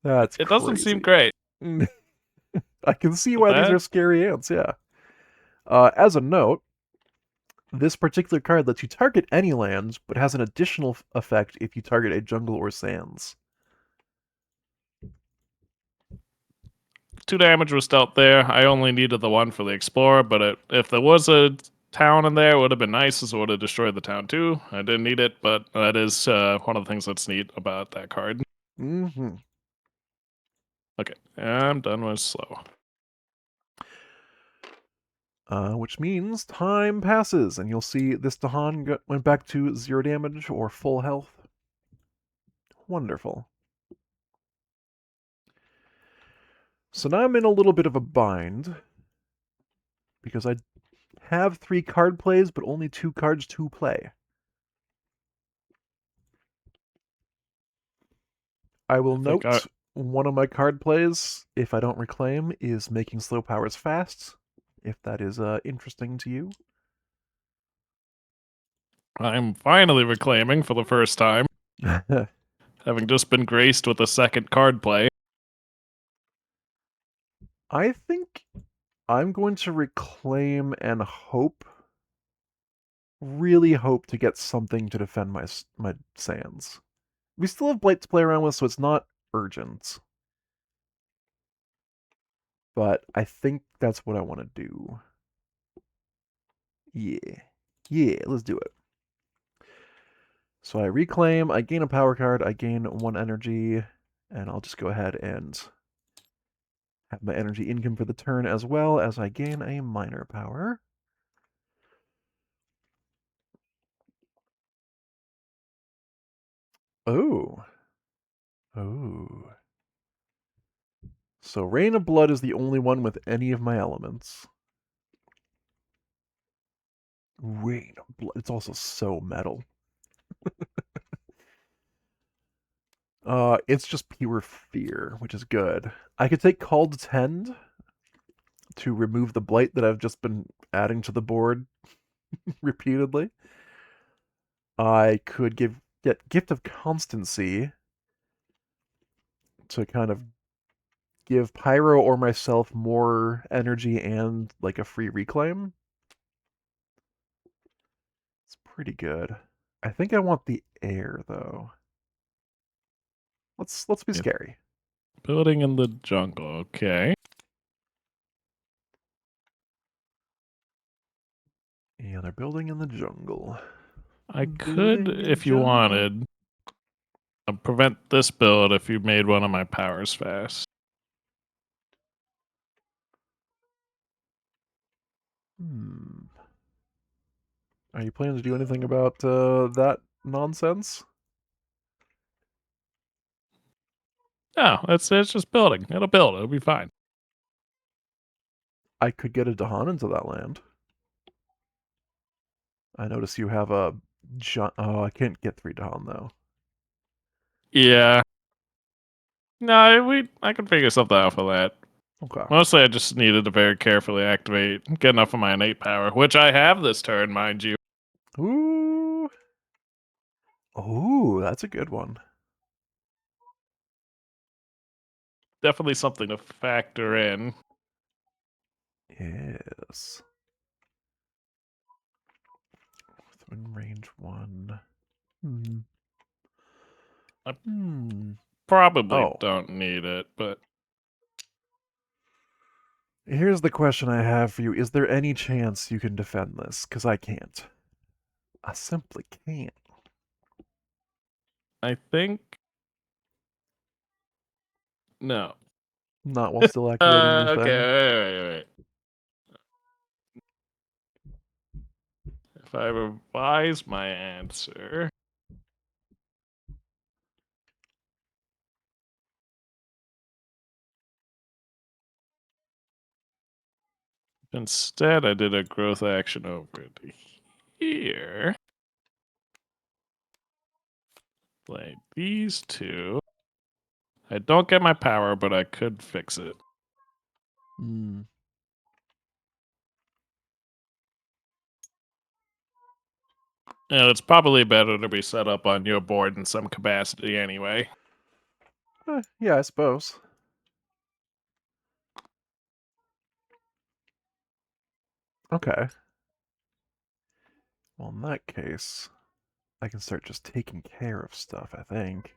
Speaker 1: That's
Speaker 3: It doesn't seem
Speaker 1: crazy.
Speaker 3: great.
Speaker 1: I can see why these are scary ants, yeah. As a note, this particular card lets you target any land, but has an additional effect if you target a jungle or sands.
Speaker 3: 2 damage was dealt there. I only needed the 1 for the explorer, but if there was a town in there, it would have been nice, as it would have destroyed the town too. I didn't need it, but that is one of the things that's neat about that card.
Speaker 1: Mm-hmm.
Speaker 3: Okay, I'm done with slow.
Speaker 1: Which means time passes, and you'll see this Dahan went back to 0 damage or full health. Wonderful. So now I'm in a little bit of a bind, because I have 3 card plays, but only 2 cards to play. I will note one of my card plays, if I don't reclaim, is making slow powers fast, if that is interesting to you.
Speaker 3: I'm finally reclaiming for the first time, having just been graced with a second card play.
Speaker 1: I think I'm going to reclaim and really hope to get something to defend my sands. We still have Blight to play around with, so it's not urgent. But I think that's what I want to do. Yeah, let's do it. So I reclaim, I gain a power card, I gain 1 energy, and I'll just go ahead and have my energy income for the turn as well as I gain a minor power. Oh. So Rain of Blood is the only one with any of my elements. Rain of Blood. It's also so metal. It's just pure fear, which is good. I could take Call to Tend to remove the blight that I've just been adding to the board repeatedly. I could get Gift of Constancy to kind of give Pyro or myself more energy and like a free reclaim. It's pretty good. I think I want the air though. Let's be scary.
Speaker 3: Building in the jungle, okay.
Speaker 1: Yeah, they're building in the jungle.
Speaker 3: I could, if you wanted, prevent this build if you made one of my powers fast.
Speaker 1: Are you planning to do anything about that nonsense?
Speaker 3: No, it's just building. It'll build. It'll be fine.
Speaker 1: I could get a Dahan into that land. I notice you have a oh, I can't get 3 Dahan though.
Speaker 3: Yeah. No, I can figure something out for that.
Speaker 1: Okay.
Speaker 3: Mostly, I just needed to very carefully activate, get enough of my innate power, which I have this turn, mind you.
Speaker 1: Ooh. Ooh, that's a good one.
Speaker 3: Definitely something to factor in.
Speaker 1: Yes. Within range 1. Hmm.
Speaker 3: Probably
Speaker 1: Oh.
Speaker 3: don't need it, but
Speaker 1: Here's the question I have for you. Is there any chance you can defend this? Because I can't. I simply can't.
Speaker 3: I think no.
Speaker 1: Not while still activating your
Speaker 3: Okay,
Speaker 1: thing.
Speaker 3: wait. If I revise my answer, instead I did a growth action over to here. Play these two. I don't get my power, but I could fix it.
Speaker 1: Hmm.
Speaker 3: And it's probably better to be set up on your board in some capacity anyway.
Speaker 1: Yeah, I suppose. Okay. Well, in that case, I can start just taking care of stuff, I think.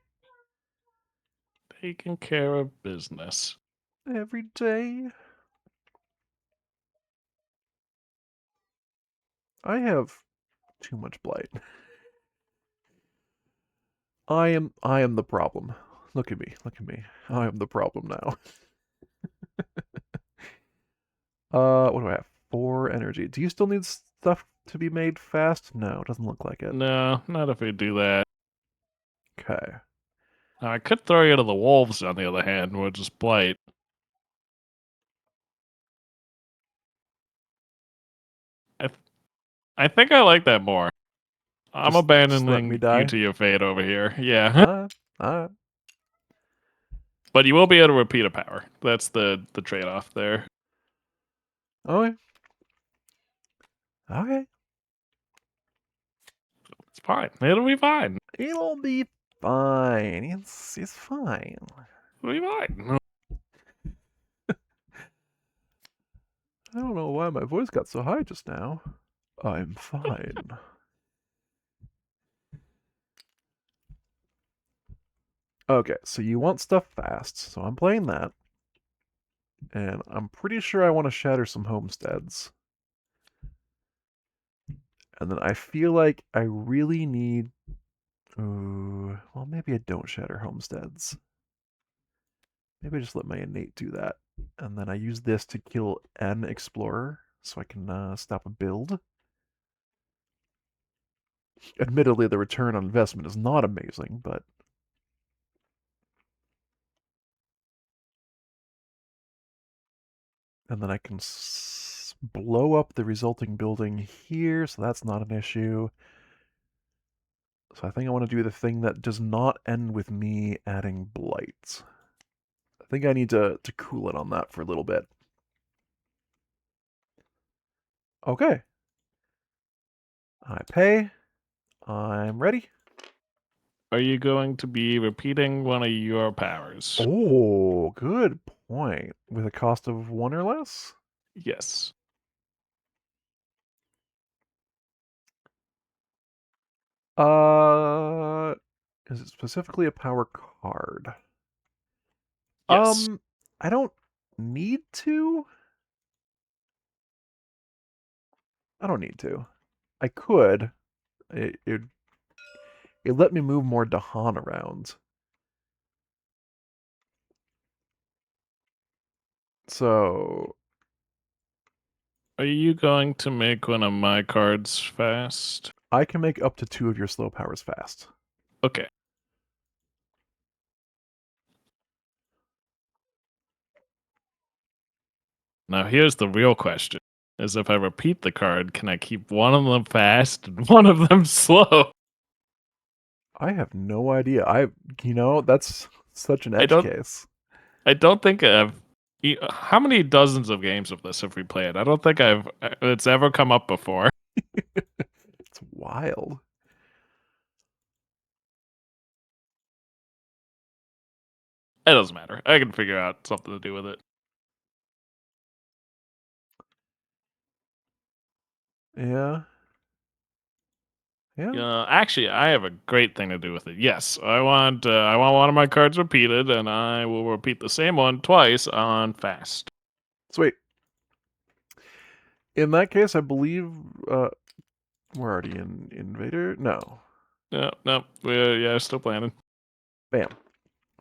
Speaker 3: Taking care of business.
Speaker 1: Every day. I have too much blight. I am the problem. Look at me. I am the problem now. What do I have? 4 energy. Do you still need stuff to be made fast? No, it doesn't look like it.
Speaker 3: No, not if we do that.
Speaker 1: Okay.
Speaker 3: Now, I could throw you to the wolves, on the other hand, which is blight. I think I like that more. I'm
Speaker 1: Just let me
Speaker 3: abandoning you
Speaker 1: die.
Speaker 3: to your fate over here. Yeah.
Speaker 1: Alright.
Speaker 3: But you will be able to repeat a power. That's the trade-off there.
Speaker 1: Okay. Okay.
Speaker 3: It's fine. It'll be fine.
Speaker 1: It'll be fine. It's fine.
Speaker 3: It'll be fine.
Speaker 1: I don't know why my voice got so high just now. I'm fine. Okay, so you want stuff fast, so I'm playing that. And I'm pretty sure I want to shatter some homesteads. And then I feel like I really need... well, maybe I don't shatter homesteads. Maybe I just let my innate do that. And then I use this to kill an explorer, so I can stop a build. Admittedly, the return on investment is not amazing, but... And then I can blow up the resulting building here, so that's not an issue. So I think I want to do the thing that does not end with me adding blight. I think I need to cool it on that for a little bit. Okay. I pay. I'm ready.
Speaker 3: Are you going to be repeating one of your powers?
Speaker 1: Oh, good point. With a cost of 1 or less?
Speaker 3: Yes.
Speaker 1: Is it specifically a power card?
Speaker 3: Yes.
Speaker 1: I don't need to. I don't need to. I could. It let me move more Dahan around. So
Speaker 3: Are you going to make one of my cards fast?
Speaker 1: I can make up to 2 of your slow powers fast.
Speaker 3: Okay. Now here's the real question: is if I repeat the card, can I keep one of them fast and one of them slow?
Speaker 1: I have no idea. That's such an
Speaker 3: I
Speaker 1: edge
Speaker 3: don't.
Speaker 1: case.
Speaker 3: I don't think I've. How many dozens of games of this have we played? I don't think it's ever come up before.
Speaker 1: It's wild.
Speaker 3: It doesn't matter. I can figure out something to do with it.
Speaker 1: Yeah. Yeah.
Speaker 3: Actually, I have a great thing to do with it. Yes, I want one of my cards repeated, and I will repeat the same one twice on fast.
Speaker 1: Sweet. In that case, I believe we're already in Invader. No.
Speaker 3: No, no, we're still planning.
Speaker 1: Bam.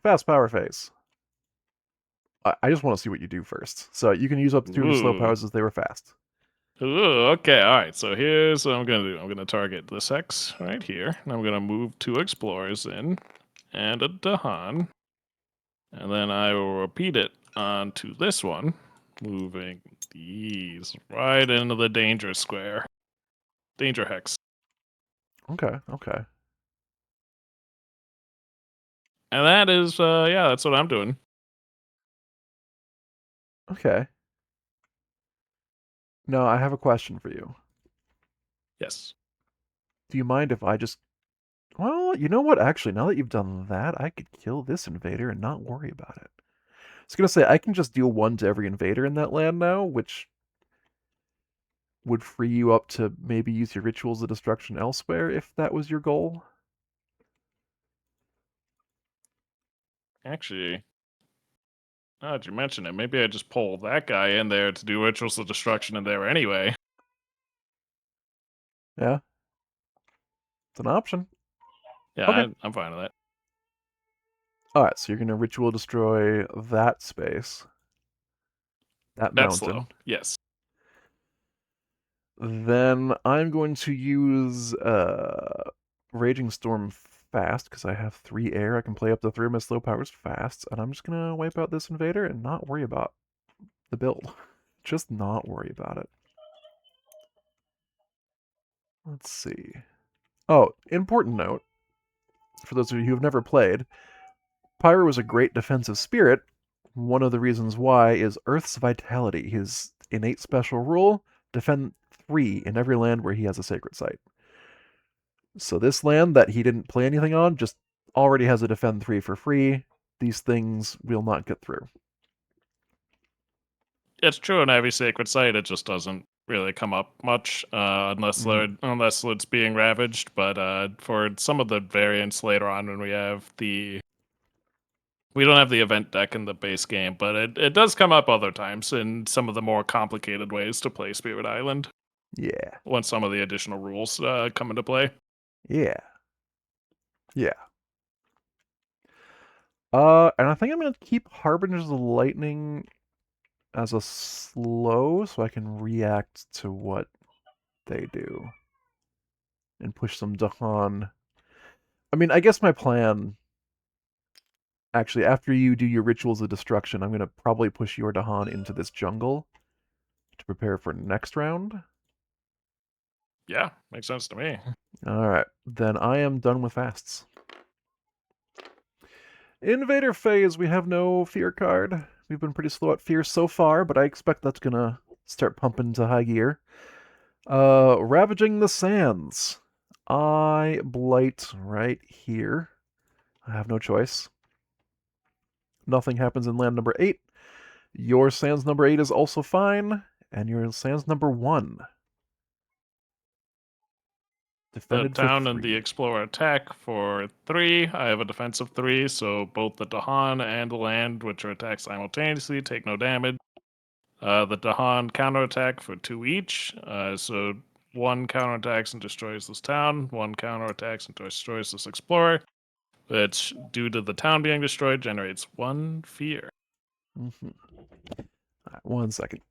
Speaker 1: Fast power phase. I just want to see what you do first. So you can use up to 2 of your slow
Speaker 3: Ooh.
Speaker 1: powers as they were fast.
Speaker 3: Ooh, okay, all right. So here's what I'm gonna do. I'm gonna target this X right here, and I'm gonna move 2 explorers in and a Dahan, and then I will repeat it onto this one, moving these right into the danger square, danger hex,
Speaker 1: Okay. Okay.
Speaker 3: and that is yeah, that's what I'm doing.
Speaker 1: Okay. Now I have a question for you.
Speaker 3: Yes.
Speaker 1: Do you mind if I just... Well, you know what? Actually, now that you've done that, I could kill this invader and not worry about it. I was gonna say, I can just deal 1 to every invader in that land now, which would free you up to maybe use your Rituals of Destruction elsewhere if that was your goal.
Speaker 3: Actually, now that you mention it, maybe I just pull that guy in there to do rituals of destruction in there anyway.
Speaker 1: Yeah, it's an option.
Speaker 3: Yeah,
Speaker 1: Okay.
Speaker 3: I'm fine with that.
Speaker 1: Alright, so you're gonna Ritual Destroy that space. That
Speaker 3: That's slow.
Speaker 1: mountain.
Speaker 3: Yes.
Speaker 1: Then I'm going to use Raging Storm fast, because I have 3 air. I can play up to 3 of my slow powers fast, and I'm just gonna wipe out this invader and not worry about the build. Just not worry about it. Let's see. Oh, important note, for those of you who have never played, Pyro is a great defensive spirit. One of the reasons why is Earth's Vitality, his innate special rule, defend 3 in every land where he has a sacred site. So this land that he didn't play anything on just already has a defend 3 for free. These things will not get through.
Speaker 3: It's true in every sacred site. It just doesn't really come up much unless it's being ravaged. But for some of the variants later on, when we don't have the event deck in the base game, but it does come up other times in some of the more complicated ways to play Spirit Island.
Speaker 1: Yeah.
Speaker 3: Once some of the additional rules come into play.
Speaker 1: Yeah. Yeah. And I think I'm gonna keep Harbingers of Lightning as a slow so I can react to what they do. And push some Dahan. I mean, I guess my plan... Actually, after you do your Rituals of Destruction, I'm gonna probably push your Dahan into this jungle to prepare for next round.
Speaker 3: Yeah, makes sense to me.
Speaker 1: Alright, then I am done with fasts. Invader phase, we have no fear card. We've been pretty slow at fear so far, but I expect that's gonna start pumping to high gear. Ravaging the Sands. I blight right here. I have no choice. Nothing happens in land number 8. Your Sands number 8 is also fine, and your Sands number 1.
Speaker 3: The
Speaker 1: Defended
Speaker 3: town
Speaker 1: for
Speaker 3: and the
Speaker 1: 3.
Speaker 3: explorer attack for 3. I have a defense of 3, so both the Dahan and the land, which are attacked simultaneously, take no damage. The Dahan counterattack for 2 each. So 1 counterattacks and destroys this town, 1 counterattacks and destroys this explorer, which, due to the town being destroyed, generates 1 fear.
Speaker 1: Mm-hmm. Alright, 1 second.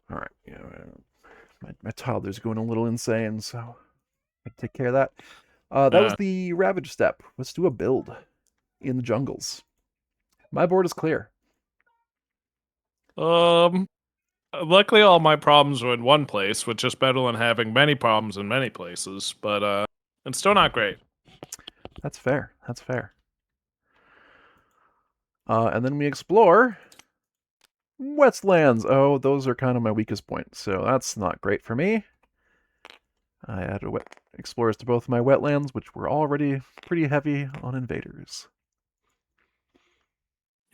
Speaker 1: All right, yeah, my toddler's going a little insane, so I take care of that. That was the Ravage step. Let's do a build in the jungles. My board is clear.
Speaker 3: Luckily all my problems are in one place, which is better than having many problems in many places, but it's still not great.
Speaker 1: That's fair. That's fair. And then we explore wetlands. Oh, those are kind of my weakest point, so that's not great for me. I added explorers to both my wetlands, which were already pretty heavy on invaders.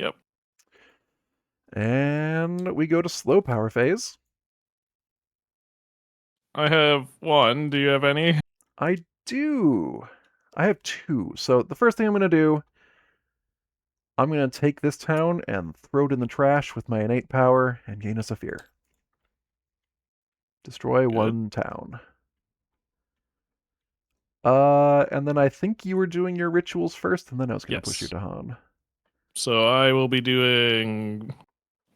Speaker 3: Yep.
Speaker 1: And we go to slow power phase.
Speaker 3: I have one. Do you have any?
Speaker 1: I do. I have 2. So the first thing I'm going to do, I'm going to take this town and throw it in the trash with my innate power and gain a Saphir. Destroy
Speaker 3: Good.
Speaker 1: 1 town. And then I think you were doing your rituals first, and then I was going to push you
Speaker 3: Yes.
Speaker 1: to Han.
Speaker 3: So I will be doing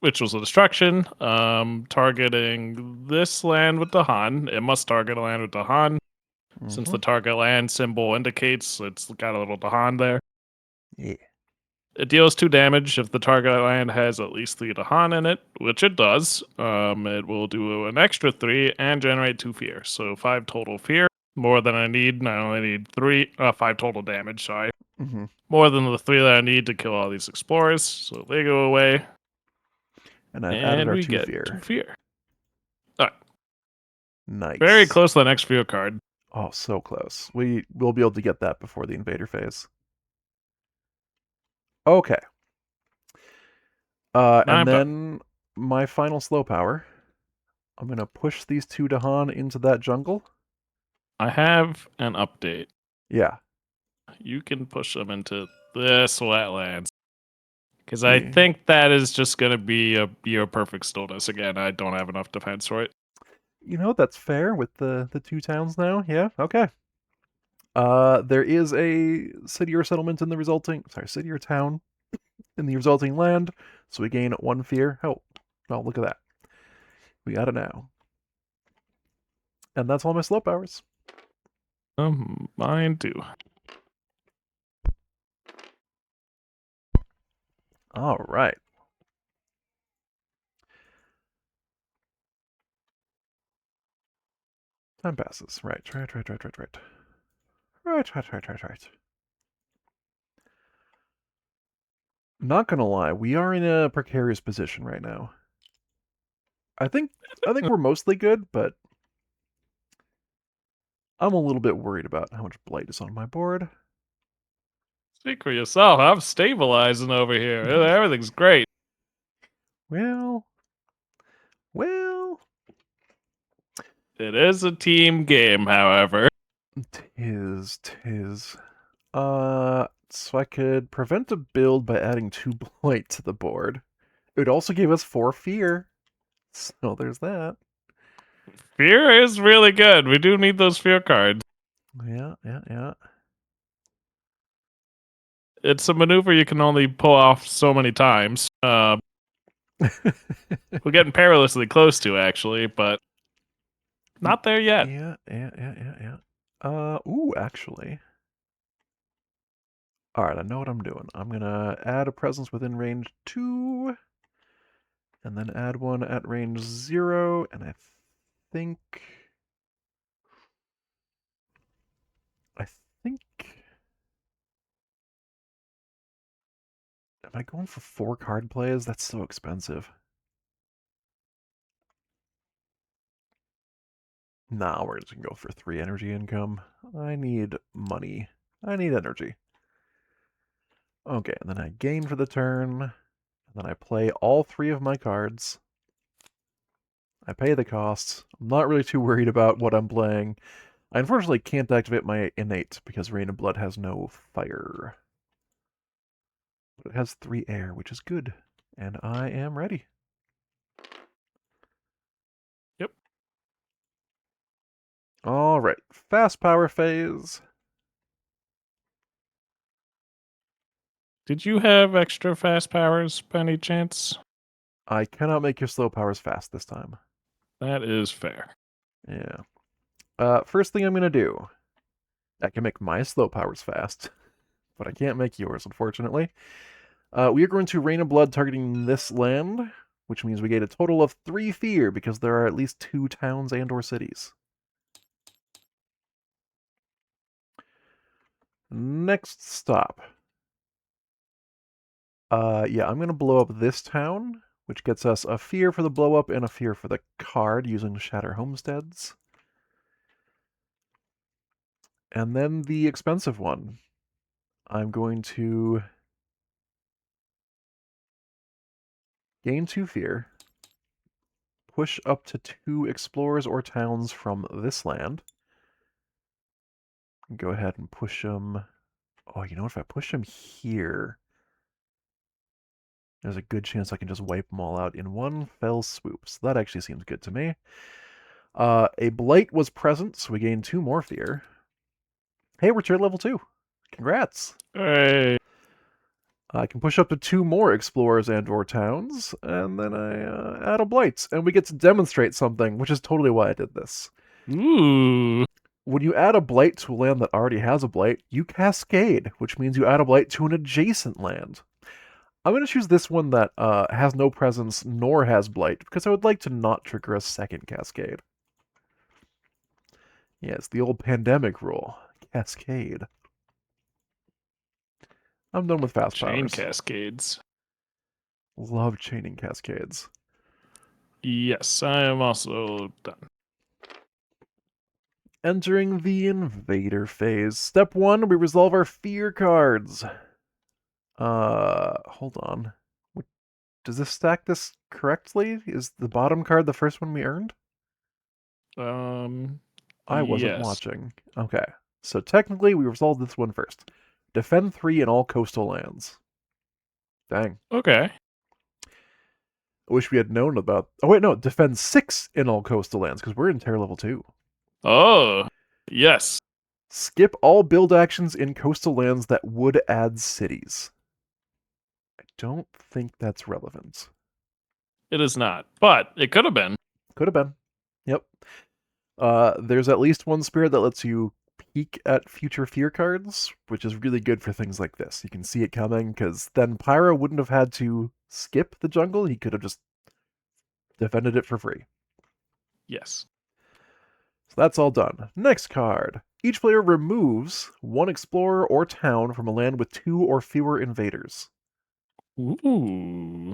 Speaker 3: Rituals of Destruction, targeting this land with the Han. It must target a land with the Han, since the target land symbol indicates it's got a little Dahan there.
Speaker 1: Yeah.
Speaker 3: It deals 2 damage if the target land has at least 3 Dahan in it, which it does. It will do an extra 3 and generate 2 fear. So 5 total fear, more than I need. I only need 5 total damage, sorry. More than the 3 that I need to kill all these explorers. So they go away.
Speaker 1: And I've added our
Speaker 3: we
Speaker 1: 2
Speaker 3: get
Speaker 1: fear.
Speaker 3: 2 fear. All right.
Speaker 1: Nice.
Speaker 3: Very close to the next fear card.
Speaker 1: Oh, so close. We will be able to get that before the invader phase. Okay. And then my final slow power. I'm going to push these 2 Dahan into that jungle.
Speaker 3: I have an update.
Speaker 1: Yeah.
Speaker 3: You can push them into this wetlands. Because I think that is just going to be your perfect stillness again. I don't have enough defense for it.
Speaker 1: You know, that's fair with the 2 towns now. Yeah, okay. There is a city or settlement in the resulting... Sorry, city or town in the resulting land. So we gain 1 fear. Oh, look at that. We got it now. And that's all my slow powers.
Speaker 3: Mine too.
Speaker 1: All right. Time passes. Right. Right. Not gonna lie, we are in a precarious position right now. I think we're mostly good, but I'm a little bit worried about how much blight is on my board.
Speaker 3: Speak for yourself. I'm stabilizing over here. Everything's great.
Speaker 1: Well.
Speaker 3: It is a team game, however.
Speaker 1: Tis. So I could prevent a build by adding 2 blight to the board. It would also give us 4 fear. So there's that.
Speaker 3: Fear is really good. We do need those fear cards.
Speaker 1: Yeah.
Speaker 3: It's a maneuver you can only pull off so many times. We're getting perilously close to, actually, but not there yet.
Speaker 1: Yeah. Ooh, actually. Alright, I know what I'm doing. I'm gonna add a presence within range 2, and then add one at range 0, and I think... Am I going for 4 card plays? That's so expensive. Nah, we're just gonna go for 3 energy income. I need money. I need energy. Okay, and then I gain for the turn, and Then I play all 3 of my cards. I pay the costs. I'm not really too worried about what I'm playing. I unfortunately can't activate my innate because Rain of Blood has no fire. But it has 3 air, which is good. And I am ready.
Speaker 3: Yep.
Speaker 1: Alright, fast power phase.
Speaker 3: Did you have extra fast powers by any chance?
Speaker 1: I cannot make your slow powers fast this time.
Speaker 3: That is fair.
Speaker 1: Yeah. First thing I'm going to do, I can make my slow powers fast, but I can't make yours, unfortunately. We are going to Rain of Blood targeting this land, which means we get a total of 3 fear because there are at least 2 towns and or cities. Next stop. Yeah, I'm going to blow up this town, which gets us a fear for the blow up and a fear for the card using Shatter Homesteads. And then the expensive one. I'm going to gain 2 fear, push up to 2 explorers or towns from this land. Go ahead and push them. Oh, you know what? If I push them here, there's a good chance I can just wipe them all out in one fell swoop. So that actually seems good to me. A blight was present, so we gained 2 more fear. Hey, we're tier level 2. Congrats.
Speaker 3: Hey.
Speaker 1: I can push up to 2 more explorers and or towns, and then I add a blight, and we get to demonstrate something, which is totally why I did this.
Speaker 3: Ooh.
Speaker 1: When you add a blight to a land that already has a blight, you cascade, which means you add a blight to an adjacent land. I'm going to choose this one that has no presence nor has blight, because I would like to not trigger a second cascade. Yes, the old pandemic rule. Cascade. I'm done with fast
Speaker 3: Chain
Speaker 1: powers.
Speaker 3: cascades.
Speaker 1: Love chaining cascades.
Speaker 3: Yes, I am also done.
Speaker 1: Entering the invader phase. Step 1, we resolve our fear cards. Hold on. Does this stack this correctly? Is the bottom card the first one we earned? I wasn't
Speaker 3: yes.
Speaker 1: watching. Okay. So technically we resolved this one first. Defend 3 in all coastal lands. Dang.
Speaker 3: Okay.
Speaker 1: I wish we had known about... Oh, wait, no. Defend 6 in all coastal lands, because we're in tier level 2.
Speaker 3: Oh, yes.
Speaker 1: Skip all build actions in coastal lands that would add cities. I don't think that's relevant.
Speaker 3: It is not, but it could have been.
Speaker 1: Could have been. Yep. There's at least one spirit that lets you peek at future fear cards, which is really good for things like this. You can see it coming, because then Pyro wouldn't have had to skip the jungle. He could have just defended it for free.
Speaker 3: Yes.
Speaker 1: So that's all done. Next card. Each player removes 1 explorer or town from a land with 2 or fewer invaders.
Speaker 3: Ooh.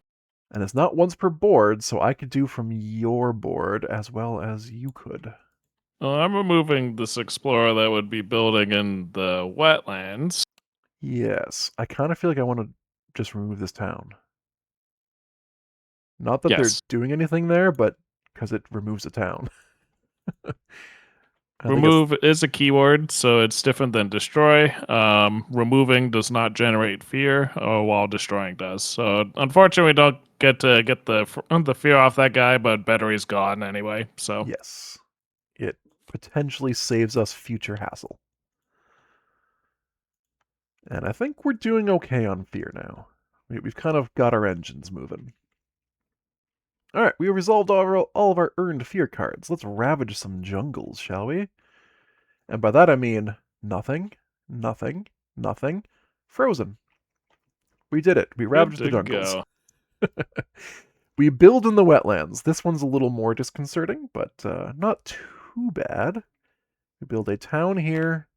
Speaker 1: And it's not once per board, so I could do from your board as well as you could.
Speaker 3: Well, I'm removing this explorer that would be building in the wetlands.
Speaker 1: Yes, I kind of feel like I want to just remove this town. Not that
Speaker 3: Yes.
Speaker 1: they're doing anything there, but because it removes a town.
Speaker 3: Remove is a keyword, so it's different than destroy. Removing does not generate fear, while destroying does. So unfortunately, we don't get to get the fear off that guy, but battery's gone anyway. So
Speaker 1: yes, it potentially saves us future hassle. And I think we're doing okay on fear now. We've kind of got our engines moving. Alright, we resolved all of our earned fear cards. Let's ravage some jungles, shall we? And by that I mean nothing, nothing, nothing. Frozen. We did it. We ravaged the jungles. We build in the wetlands. This one's a little more disconcerting, but not too bad. We build a town here.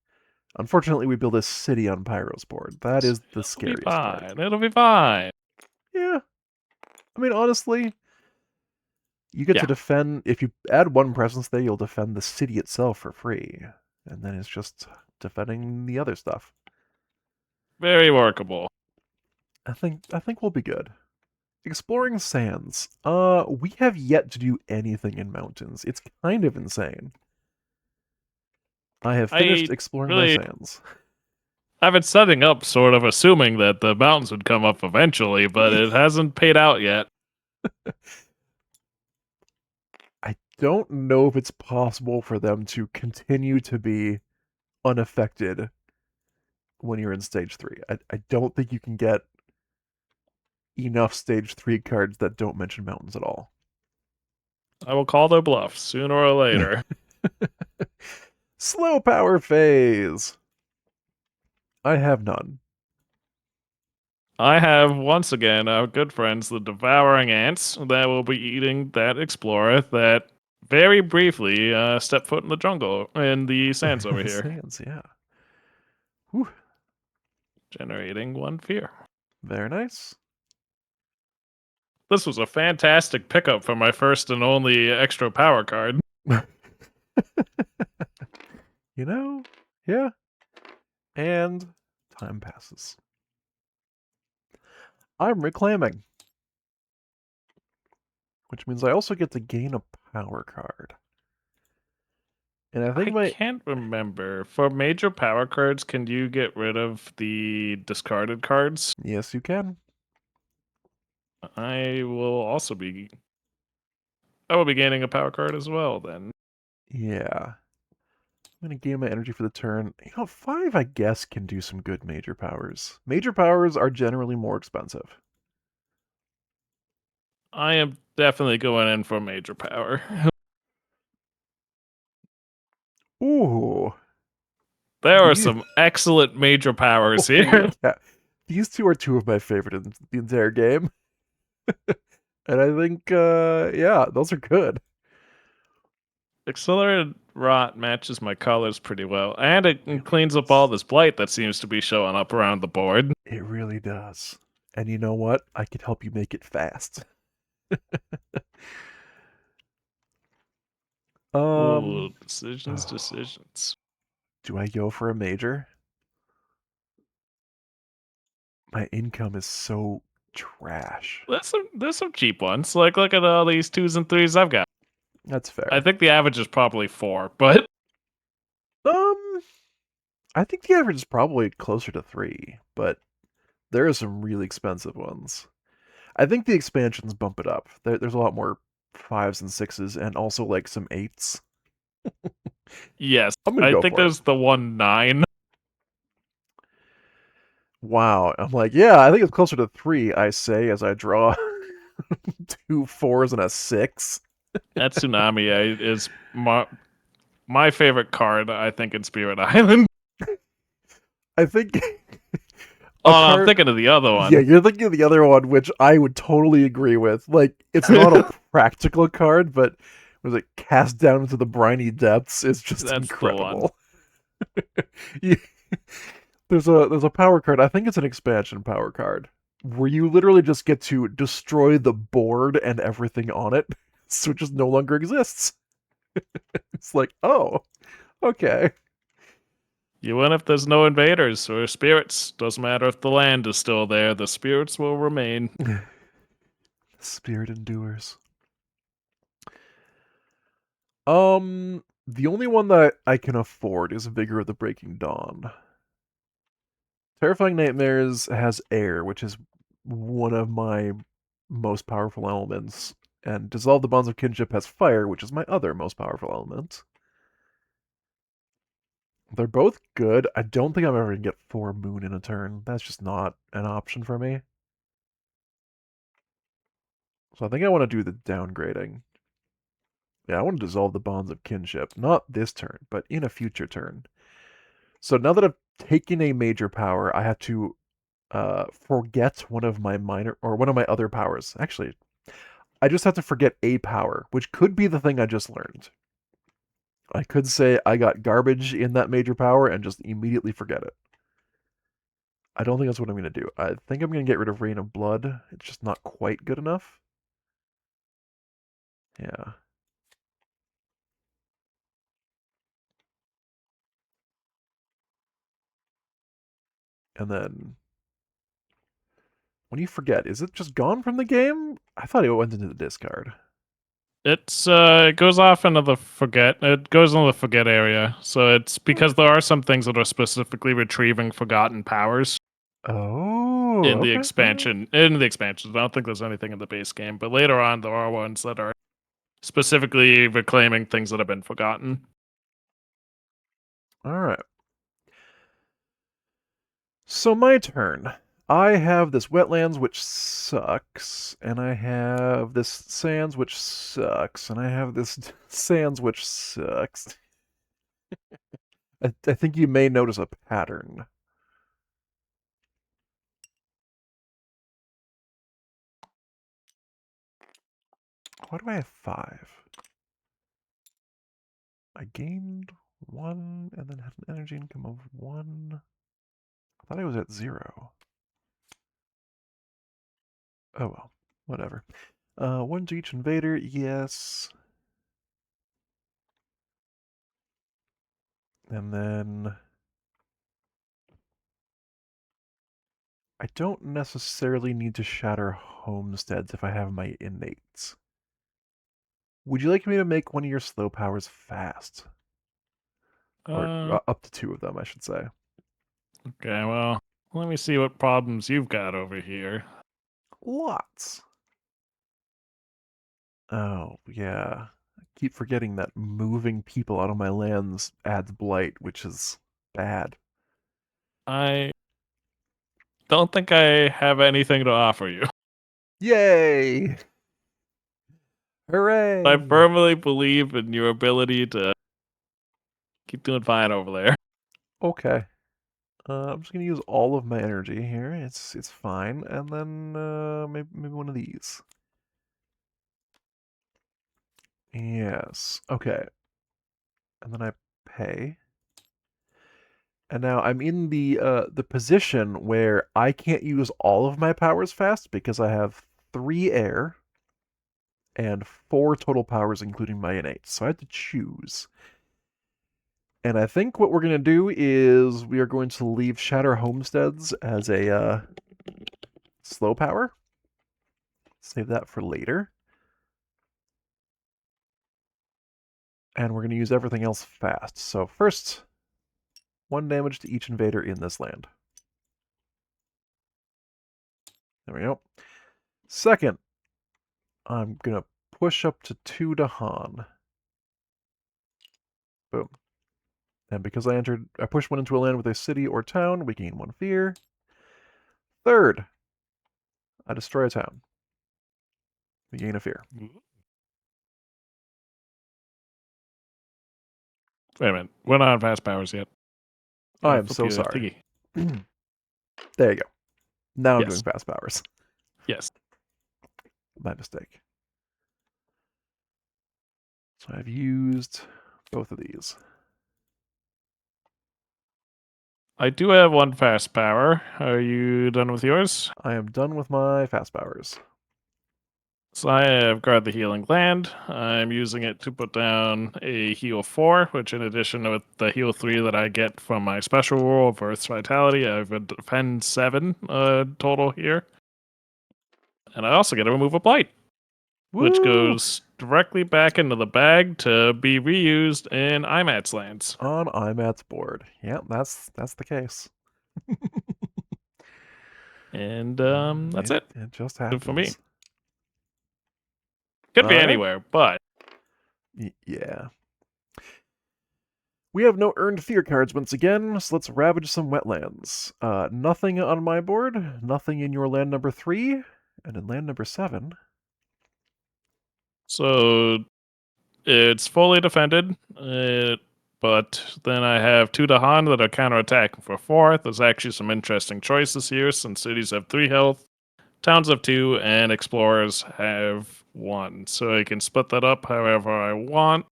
Speaker 1: Unfortunately, we build a city on Pyro's board. That is the scariest part.
Speaker 3: It'll be fine.
Speaker 1: Yeah. I mean, honestly, you get to defend... If you add 1 presence there, you'll defend the city itself for free. And then it's just defending the other stuff.
Speaker 3: Very workable.
Speaker 1: I think we'll be good. Exploring sands. We have yet to do anything in mountains. It's kind of insane. I have finished
Speaker 3: I
Speaker 1: exploring my
Speaker 3: really
Speaker 1: sands.
Speaker 3: I've been setting up, sort of assuming that the mountains would come up eventually, but it hasn't paid out yet.
Speaker 1: I don't know if it's possible for them to continue to be unaffected when you're in stage 3. I don't think you can get enough stage 3 cards that don't mention mountains at all.
Speaker 3: I will call their bluff sooner or later.
Speaker 1: Slow power phase. I have none.
Speaker 3: I have once again our good friends, the devouring ants, that will be eating that explorer that very briefly stepped foot in the jungle in the sands over here,
Speaker 1: Sands, yeah. Whew,
Speaker 3: generating 1 fear.
Speaker 1: very nice.
Speaker 3: This was a fantastic pickup for my first and only extra power card.
Speaker 1: You know, yeah. And time passes. I'm reclaiming. Which means I also get to gain a power card. And I think
Speaker 3: I can't remember. For major power cards, can you get rid of the discarded cards?
Speaker 1: Yes, you can.
Speaker 3: I will also be. I will be gaining a power card as well then.
Speaker 1: Yeah. I'm going to gain my energy for the turn. 5, I guess, can do some good major powers. Major powers are generally more expensive.
Speaker 3: I am definitely going in for major power.
Speaker 1: Ooh.
Speaker 3: There are
Speaker 1: These-
Speaker 3: some excellent major powers here.
Speaker 1: Yeah. These two are two of my favorite in the entire game. And I think, yeah, those are good.
Speaker 3: Accelerated Rot matches my colors pretty well, and it cleans up all this blight that seems to be showing up around the board.
Speaker 1: It really does. And you know what? I could help you make it fast.
Speaker 3: Ooh,
Speaker 1: oh,
Speaker 3: decisions.
Speaker 1: do I go for a major? My income is so trash.
Speaker 3: There's some cheap ones. Like look at all these 2s and 3s I've got.
Speaker 1: That's fair.
Speaker 3: I think the average is probably 4, but
Speaker 1: I think the average is probably closer to 3, but there are some really expensive ones. I think the expansions bump it up. There's a lot more 5s and 6s, and also like some 8s.
Speaker 3: yes,
Speaker 1: I'm gonna
Speaker 3: I
Speaker 1: go
Speaker 3: think
Speaker 1: for it.
Speaker 3: there's the 1/9.
Speaker 1: Wow. I'm like, yeah, I think it's closer to 3, I say, as I draw 2 4s and a 6.
Speaker 3: That Tsunami is my favorite card, I think, in Spirit Island.
Speaker 1: I think
Speaker 3: Oh, no, I'm thinking of the other one.
Speaker 1: Yeah, you're thinking of the other one, which I would totally agree with. Like, it's not a practical card, but was it cast down into the briny depths? It's just
Speaker 3: That's the one.
Speaker 1: incredible. Yeah. There's a power card. I think it's an expansion power card where you literally just get to destroy the board and everything on it, so it just no longer exists. It's like, oh, okay.
Speaker 3: You win if there's no invaders or spirits. Doesn't matter if the land is still there, the spirits will remain.
Speaker 1: Spirit endures. The only one that I can afford is Vigor of the Breaking Dawn. Terrifying Nightmares has air, which is one of my most powerful elements, and Dissolve the Bonds of Kinship has fire, which is my other most powerful element. They're both good. I don't think I'm ever going to get 4 Moon in a turn. That's just not an option for me. So I think I want to do the downgrading. Yeah, I want to dissolve the bonds of kinship. Not this turn, but in a future turn. So now that I've taken a major power, I have to forget one of my minor or one of my other powers. Actually, I just have to forget a power, which could be the thing I just learned. I could say I got garbage in that major power and just immediately forget it. I don't think that's what I'm going to do. I think I'm going to get rid of Rain of Blood. It's just not quite good enough. Yeah. And then When you forget, is it just gone from the game? I thought it went into the discard.
Speaker 3: It goes off into the forget. It goes into the forget area. So it's because there are some things that are specifically retrieving forgotten powers
Speaker 1: Oh,
Speaker 3: in the
Speaker 1: okay.
Speaker 3: expansion. In the expansions, I don't think there's anything in the base game, but later on there are ones that are specifically reclaiming things that have been forgotten.
Speaker 1: All right. So my turn. I have this wetlands, which sucks, and I have this sands, which sucks, and I have this sands, which sucks. I think you may notice a pattern. Why do I have 5? I gained 1 and then had an energy income of 1. I thought I was at 0. Oh well, whatever. 1 to each invader, yes. And then I don't necessarily need to shatter homesteads if I have my innates. Would you like me to make one of your slow powers fast? Or up to 2 of them, I should say.
Speaker 3: Okay, well, let me see what problems you've got over here.
Speaker 1: Lots. Oh, yeah. I keep forgetting that moving people out of my lands adds blight, which is bad.
Speaker 3: I don't think I have anything to offer you.
Speaker 1: Yay! Hooray!
Speaker 3: I firmly believe in your ability to keep doing fine over there.
Speaker 1: Okay. I'm just gonna use all of my energy here. It's fine, and then maybe one of these. Yes. Okay. And then I pay. And now I'm in the position where I can't use all of my powers fast because I have 3 air and 4 total powers, including my innate. So I had to choose. And I think what we're going to do is we are going to leave Shatter Homesteads as a slow power. Save that for later. And we're going to use everything else fast. So first, 1 damage to each invader in this land. There we go. Second, I'm going to push up to 2 to Han. Boom. And because I pushed 1 into a land with a city or town, we gain 1 fear. Third, I destroy a town. We gain a fear.
Speaker 3: Wait a minute. We're not on fast powers yet.
Speaker 1: I am so sorry. There you go. Now I'm doing fast powers.
Speaker 3: Yes.
Speaker 1: My mistake. So I've used both of these.
Speaker 3: I do have 1 fast power. Are you done with yours?
Speaker 1: I am done with my fast powers.
Speaker 3: So I have Guard the Healing Land. I'm using it to put down a heal 4, which in addition to the heal 3 that I get from my special rule of Earth's Vitality, I have a defend 7 total here. And I also get to remove a Blight, which goes directly back into the bag to be reused in IMAT's lands.
Speaker 1: On IMAT's board. Yep, that's the case.
Speaker 3: And that's it.
Speaker 1: It just happens.
Speaker 3: Good for me. Could be
Speaker 1: All right.
Speaker 3: anywhere, but
Speaker 1: yeah. We have no earned fear cards once again, so let's ravage some wetlands. Nothing on my board, nothing in your land number 3, and in land number 7.
Speaker 3: So it's fully defended, but then I have 2 Dahan that are counterattacking for 4. There's actually some interesting choices here since cities have 3 health, towns have 2, and explorers have 1. So I can split that up however I want.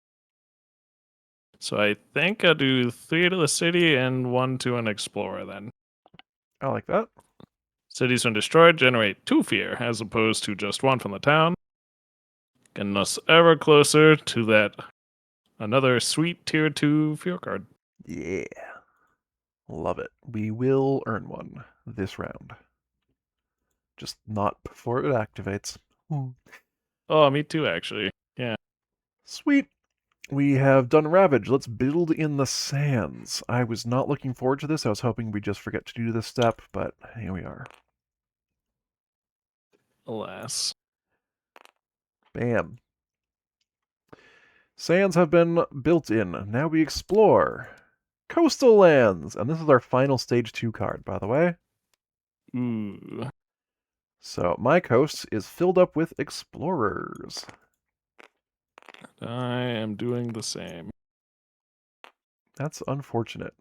Speaker 3: So I think I'll do 3 to the city and 1 to an explorer then.
Speaker 1: I like that.
Speaker 3: Cities when destroyed generate 2 fear as opposed to just 1 from the town. Getting us ever closer to that another sweet tier 2 fear card.
Speaker 1: Yeah. Love it. We will earn one this round. Just not before it activates. Ooh.
Speaker 3: Oh, me too, actually. Yeah.
Speaker 1: Sweet. We have done Ravage. Let's build in the sands. I was not looking forward to this. I was hoping we'd just forget to do this step, but here we are.
Speaker 3: Alas.
Speaker 1: Bam. Sands have been built in. Now we explore. Coastal lands! And this is our final stage 2 card, by the way.
Speaker 3: Ooh.
Speaker 1: So my coast is filled up with explorers.
Speaker 3: I am doing the same.
Speaker 1: That's unfortunate.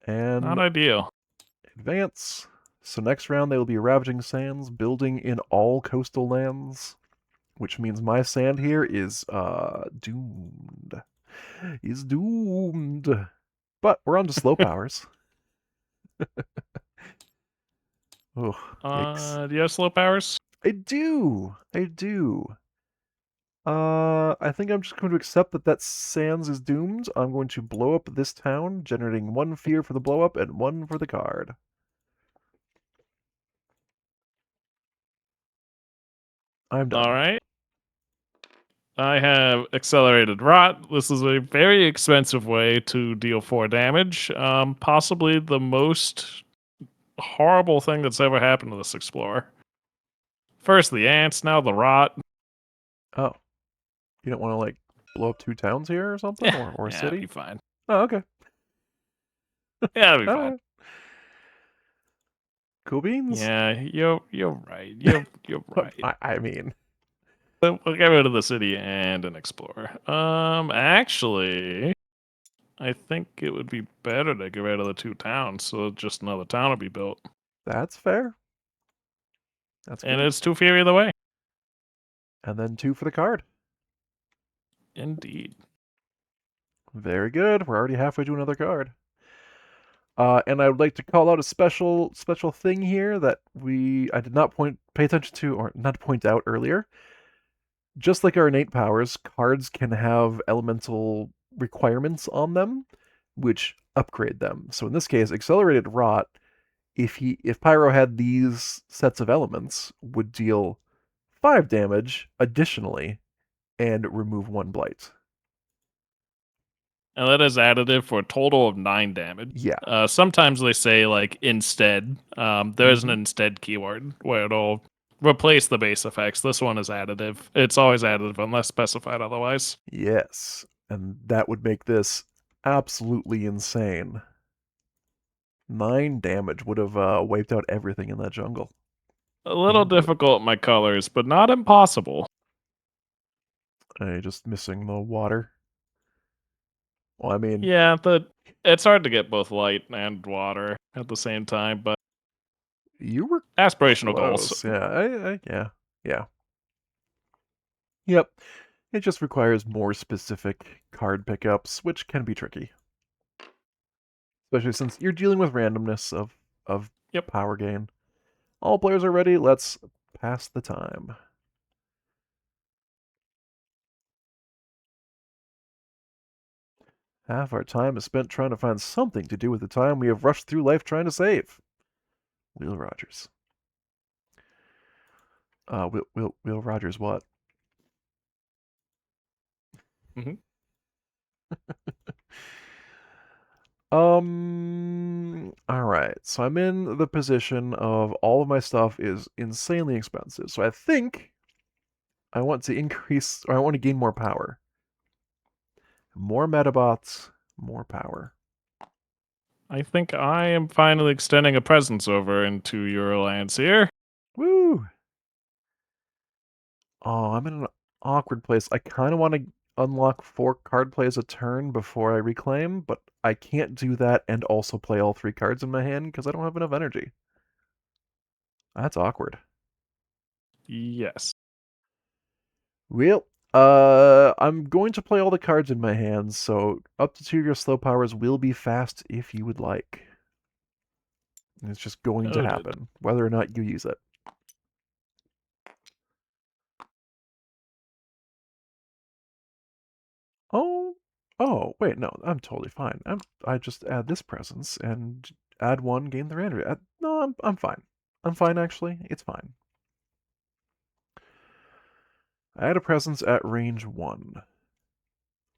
Speaker 1: And
Speaker 3: Not ideal.
Speaker 1: advance. So next round they will be ravaging sands, building in all coastal lands, which means my sand here is doomed. Is doomed. But we're on to slow powers. Oh, yikes.
Speaker 3: Do you have slow powers?
Speaker 1: I do. I do. I think I'm just going to accept that Sands is doomed. I'm going to blow up this town, generating 1 fear for the blow up and 1 for the card. I'm done.
Speaker 3: All right. I have accelerated rot. This is a very expensive way to deal 4 damage. Possibly the most horrible thing that's ever happened to this explorer. First the ants, now the rot.
Speaker 1: Oh. You don't want to, like, blow up 2 towns here or something?
Speaker 3: Yeah,
Speaker 1: Or a
Speaker 3: yeah,
Speaker 1: city?
Speaker 3: That'd be fine.
Speaker 1: Oh, okay.
Speaker 3: Yeah, that'd be fine.
Speaker 1: Alright. Cool beans?
Speaker 3: Yeah, you're right. You're right.
Speaker 1: I mean...
Speaker 3: So we'll get rid of the city and an explorer. Actually, I think it would be better to get rid of the 2 towns, so just another town will be built.
Speaker 1: That's fair. That's
Speaker 3: And
Speaker 1: good.
Speaker 3: it's 2 fear either way.
Speaker 1: And then 2 for the card.
Speaker 3: Indeed.
Speaker 1: Very good. We're already halfway to another card. And I would like to call out a special thing here that I did not pay attention to, or not point out earlier. Just like our innate powers, cards can have elemental requirements on them, which upgrade them. So in this case, Accelerated Rot, if Pyro had these sets of elements, would deal 5 damage additionally, and remove 1 blight.
Speaker 3: And that is additive for a total of 9 damage.
Speaker 1: Yeah.
Speaker 3: Sometimes they say, like, instead. There's an instead keyword where it'll replace the base effects. This one is additive. It's always additive unless specified otherwise.
Speaker 1: Yes. And that would make this absolutely insane. 9 damage would have wiped out everything in that jungle.
Speaker 3: A little difficult, my colors, but not impossible.
Speaker 1: Just missing the water. Well, I mean...
Speaker 3: Yeah, it's hard to get both light and water at the same time, but
Speaker 1: you were
Speaker 3: aspirational
Speaker 1: close.
Speaker 3: goals.
Speaker 1: Yeah, yeah. Yep. It just requires more specific card pickups, which can be tricky. Especially since you're dealing with randomness of power gain. All players are ready. Let's pass the time. Half our time is spent trying to find something to do with the time we have rushed through life trying to save. Will Rogers. Will Rogers what?
Speaker 3: Mm-hmm.
Speaker 1: Alright, so I'm in the position of all of my stuff is insanely expensive. So I think I want to increase, or I want to gain more power. More Metabots, more power.
Speaker 3: I think I am finally extending a presence over into your alliance here.
Speaker 1: Woo! Oh, I'm in an awkward place. I kind of want to unlock 4 card plays a turn before I reclaim, but I can't do that and also play all 3 cards in my hand because I don't have enough energy. That's awkward.
Speaker 3: Yes.
Speaker 1: Well, I'm going to play all the cards in my hands, so up to 2 of your slow powers will be fast if you would like. And it's just going to happen, whether or not you use it. Oh, wait, no, I'm totally fine. I just add this presence and add 1, gain 300. No, I'm fine. I'm fine, actually. It's fine. Add a presence at range 1.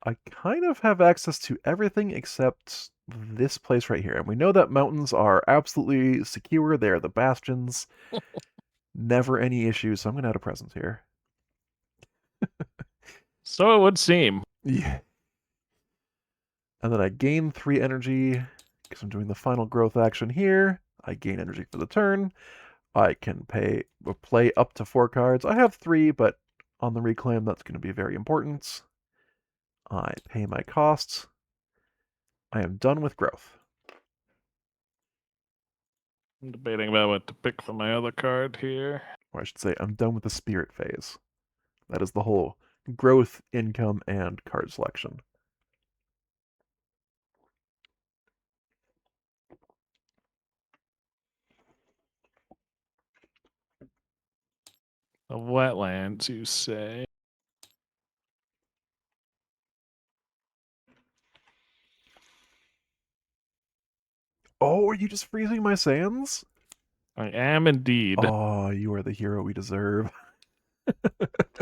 Speaker 1: I kind of have access to everything except this place right here. And we know that mountains are absolutely secure. They are the bastions. Never any issues, so I'm going to add a presence here.
Speaker 3: So it would seem.
Speaker 1: Yeah. And then I gain 3 energy because I'm doing the final growth action here. I gain energy for the turn. I can play up to 4 cards. I have 3, but on the reclaim, that's going to be very important. I pay my costs. I am done with growth.
Speaker 3: I'm debating about what to pick for my other card here.
Speaker 1: Or I should say, I'm done with the spirit phase. That is the whole growth, income, and card selection.
Speaker 3: The wetlands, you say?
Speaker 1: Oh, are you just freezing my sands?
Speaker 3: I am indeed.
Speaker 1: Oh, you are the hero we deserve.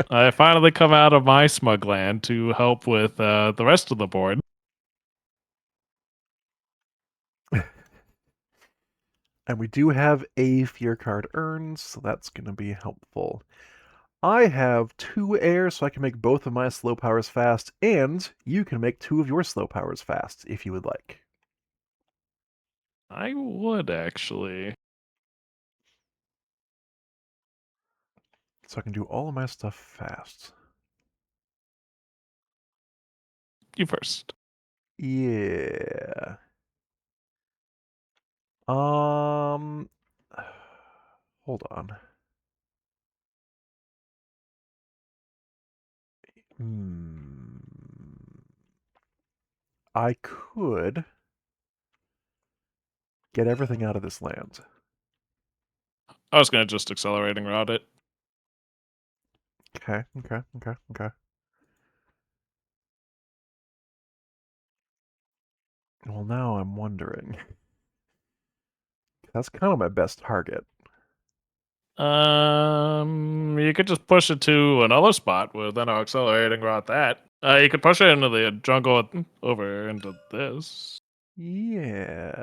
Speaker 3: I finally come out of my smug land to help with the rest of the board.
Speaker 1: And we do have a fear card earned, so that's going to be helpful. I have 2 air, so I can make both of my slow powers fast, and you can make 2 of your slow powers fast, if you would like.
Speaker 3: I would actually.
Speaker 1: So I can do all of my stuff fast.
Speaker 3: You first.
Speaker 1: Yeah. Hold on. I could get everything out of this land.
Speaker 3: I was gonna just accelerating route it.
Speaker 1: Okay. Well, now I'm wondering. That's kind of my best target.
Speaker 3: You could just push it to another spot with then our accelerating route that. You could push it into the jungle over into this.
Speaker 1: Yeah.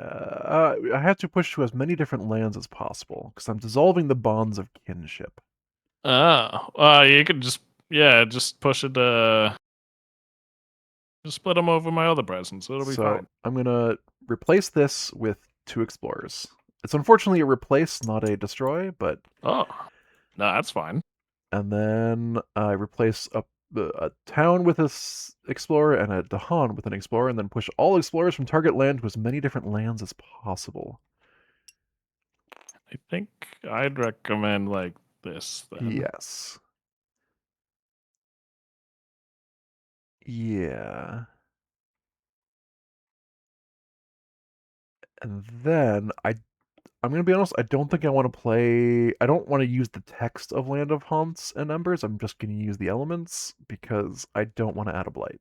Speaker 1: I have to push to as many different lands as possible because I'm dissolving the bonds of kinship.
Speaker 3: You could just push it just split them over my other presents. It'll be fine.
Speaker 1: I'm gonna replace this with 2 explorers. It's unfortunately a replace, not a destroy, but
Speaker 3: Oh, no, that's fine.
Speaker 1: and then I replace a town with a explorer and a Dahan with an explorer, and then push all explorers from target land to as many different lands as possible.
Speaker 3: I think I'd recommend like this then.
Speaker 1: Yes. Yeah. And then I'm gonna be honest, I don't think I want to play. I don't want to use the text of Land of Haunts and Embers. I'm just gonna use the elements because I don't want to add a blight.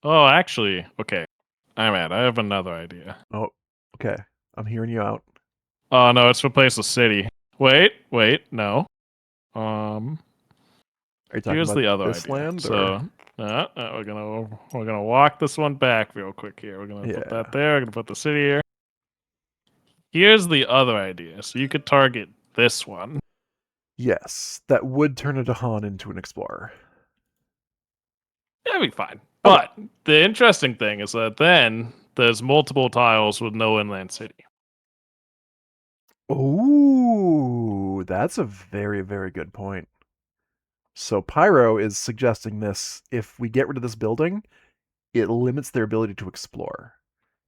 Speaker 3: Oh, actually, okay. I'm at. I have another idea.
Speaker 1: Oh, okay. I'm hearing you out.
Speaker 3: Oh no, it's replace the city. Wait, no.
Speaker 1: Are you talking
Speaker 3: Here's
Speaker 1: about
Speaker 3: the other
Speaker 1: this
Speaker 3: idea.
Speaker 1: land?
Speaker 3: So, we're gonna walk this one back real quick here. We're gonna put
Speaker 1: Yeah.
Speaker 3: that there. We're gonna put the city here. Here's the other idea. So you could target this one.
Speaker 1: Yes, that would turn a Dahan into an explorer.
Speaker 3: That'd be fine. But the interesting thing is that then there's multiple tiles with no inland city.
Speaker 1: Ooh, that's a very, very good point. So Pyro is suggesting this. If we get rid of this building, it limits their ability to explore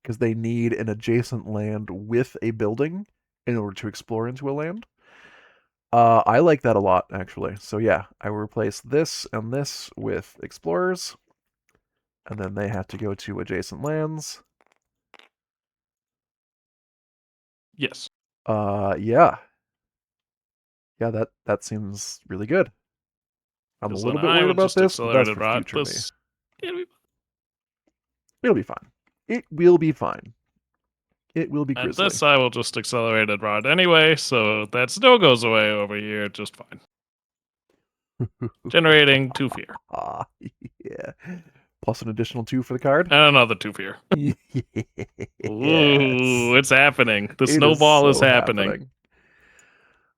Speaker 1: because they need an adjacent land with a building in order to explore into a land. I like that a lot, actually. So yeah, I will replace this and this with explorers, and then they have to go to adjacent lands.
Speaker 3: Yes.
Speaker 1: Yeah. Yeah, that seems really good. I'm a little bit worried about this, but that's for future me. It'll be fine. It will be fine. It will be
Speaker 3: And
Speaker 1: Grizzly.
Speaker 3: this I will just accelerate it rod anyway, so that still goes away over here just fine. Generating 2 fear.
Speaker 1: Ah, yeah. Plus an additional 2 for the card.
Speaker 3: And another 2 fear.
Speaker 1: Yes.
Speaker 3: Ooh, it's happening. The
Speaker 1: It
Speaker 3: snowball is
Speaker 1: so
Speaker 3: happening.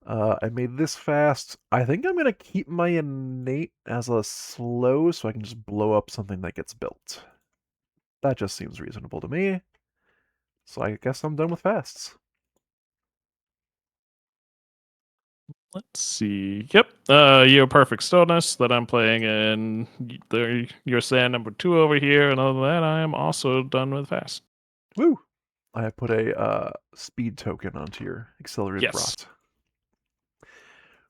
Speaker 1: I made this fast. I think I'm going to keep my innate as a slow so I can just blow up something that gets built. That just seems reasonable to me. So I guess I'm done with fasts.
Speaker 3: Let's see. Yep. Your perfect stillness that I'm playing in your sand number 2 over here, and other than that, I am also done with fast.
Speaker 1: Woo! I put a speed token onto your accelerated
Speaker 3: Yes.
Speaker 1: rot.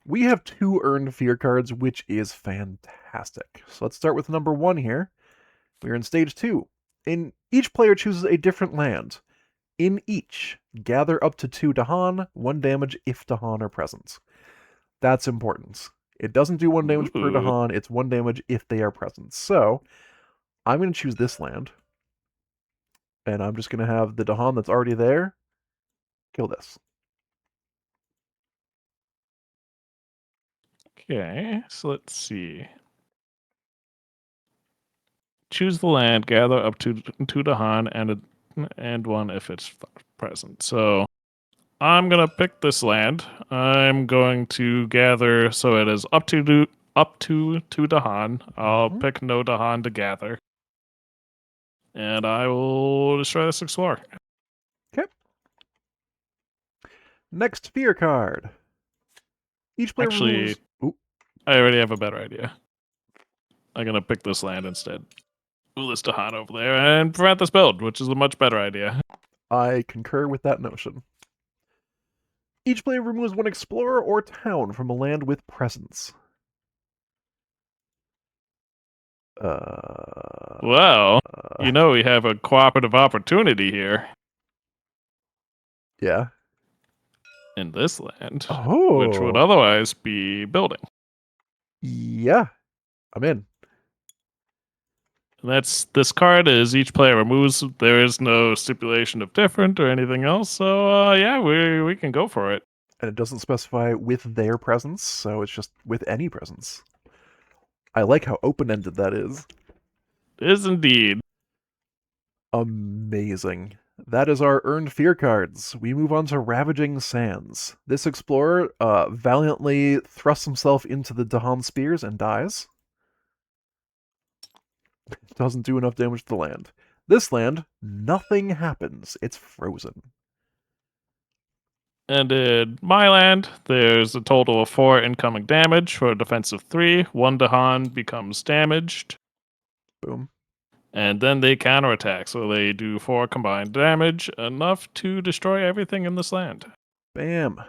Speaker 1: We have 2 earned fear cards, which is fantastic. So let's start with number 1 here. We're in stage 2. Each player chooses a different land. In each, gather up to 2 Dahan, 1 damage if Dahan are present. That's important. It doesn't do 1 damage per
Speaker 3: Ooh.
Speaker 1: Dahan, it's 1 damage if they are present. So, I'm going to choose this land. And I'm just going to have the Dahan that's already there kill this.
Speaker 3: Okay, so let's see. Choose the land, gather up to 2 Dahan, and 1 if it's present. So I'm gonna pick this land. I'm going to gather so it is up to 2 Dahan. I'll
Speaker 1: Mhm.
Speaker 3: pick no Dahan to gather, and I will destroy this explorer.
Speaker 1: Next fear card. Each player
Speaker 3: Actually,
Speaker 1: removes... Ooh,
Speaker 3: I already have a better idea. I'm gonna pick this land instead. Move this Dahan over there and prevent this build, which is a much better idea.
Speaker 1: I concur with that notion. Each player removes 1 explorer or town from a land with presence.
Speaker 3: Well, you know we have a cooperative opportunity here
Speaker 1: Yeah.
Speaker 3: in this land,
Speaker 1: Oh.
Speaker 3: which would otherwise be building.
Speaker 1: Yeah. I'm in.
Speaker 3: And this card is each player removes. There is no stipulation of different or anything else. So yeah, we can go for it.
Speaker 1: And it doesn't specify with their presence, so it's just with any presence. I like how open-ended that is.
Speaker 3: It is indeed.
Speaker 1: Amazing. That is our earned fear cards. We move on to Ravaging Sands. This explorer valiantly thrusts himself into the Dahan spears and dies. Doesn't do enough damage to the land. This land, nothing happens. It's frozen.
Speaker 3: And in my land, there's a total of 4 incoming damage for a defensive 3. 1 Dahan becomes damaged.
Speaker 1: Boom.
Speaker 3: And then they counterattack, so they do 4 combined damage, enough to destroy everything in this land.
Speaker 1: Bam.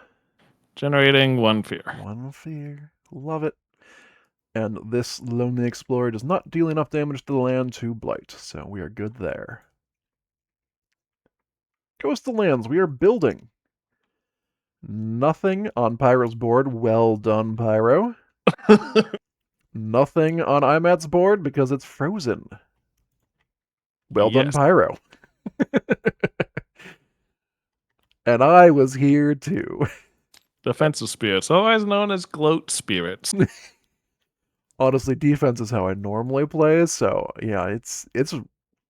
Speaker 3: Generating 1 fear.
Speaker 1: 1 fear. Love it. And this Lonely Explorer does not deal enough damage to the land to blight, so we are good there. Coastal lands, we are building. Nothing on Pyro's board. Well done, Pyro. Nothing on IMAT's board because it's frozen. Well done,
Speaker 3: Yes.
Speaker 1: Pyro. And I was here too.
Speaker 3: Defensive spirits, otherwise known as gloat spirits.
Speaker 1: Honestly, defense is how I normally play, so yeah, it's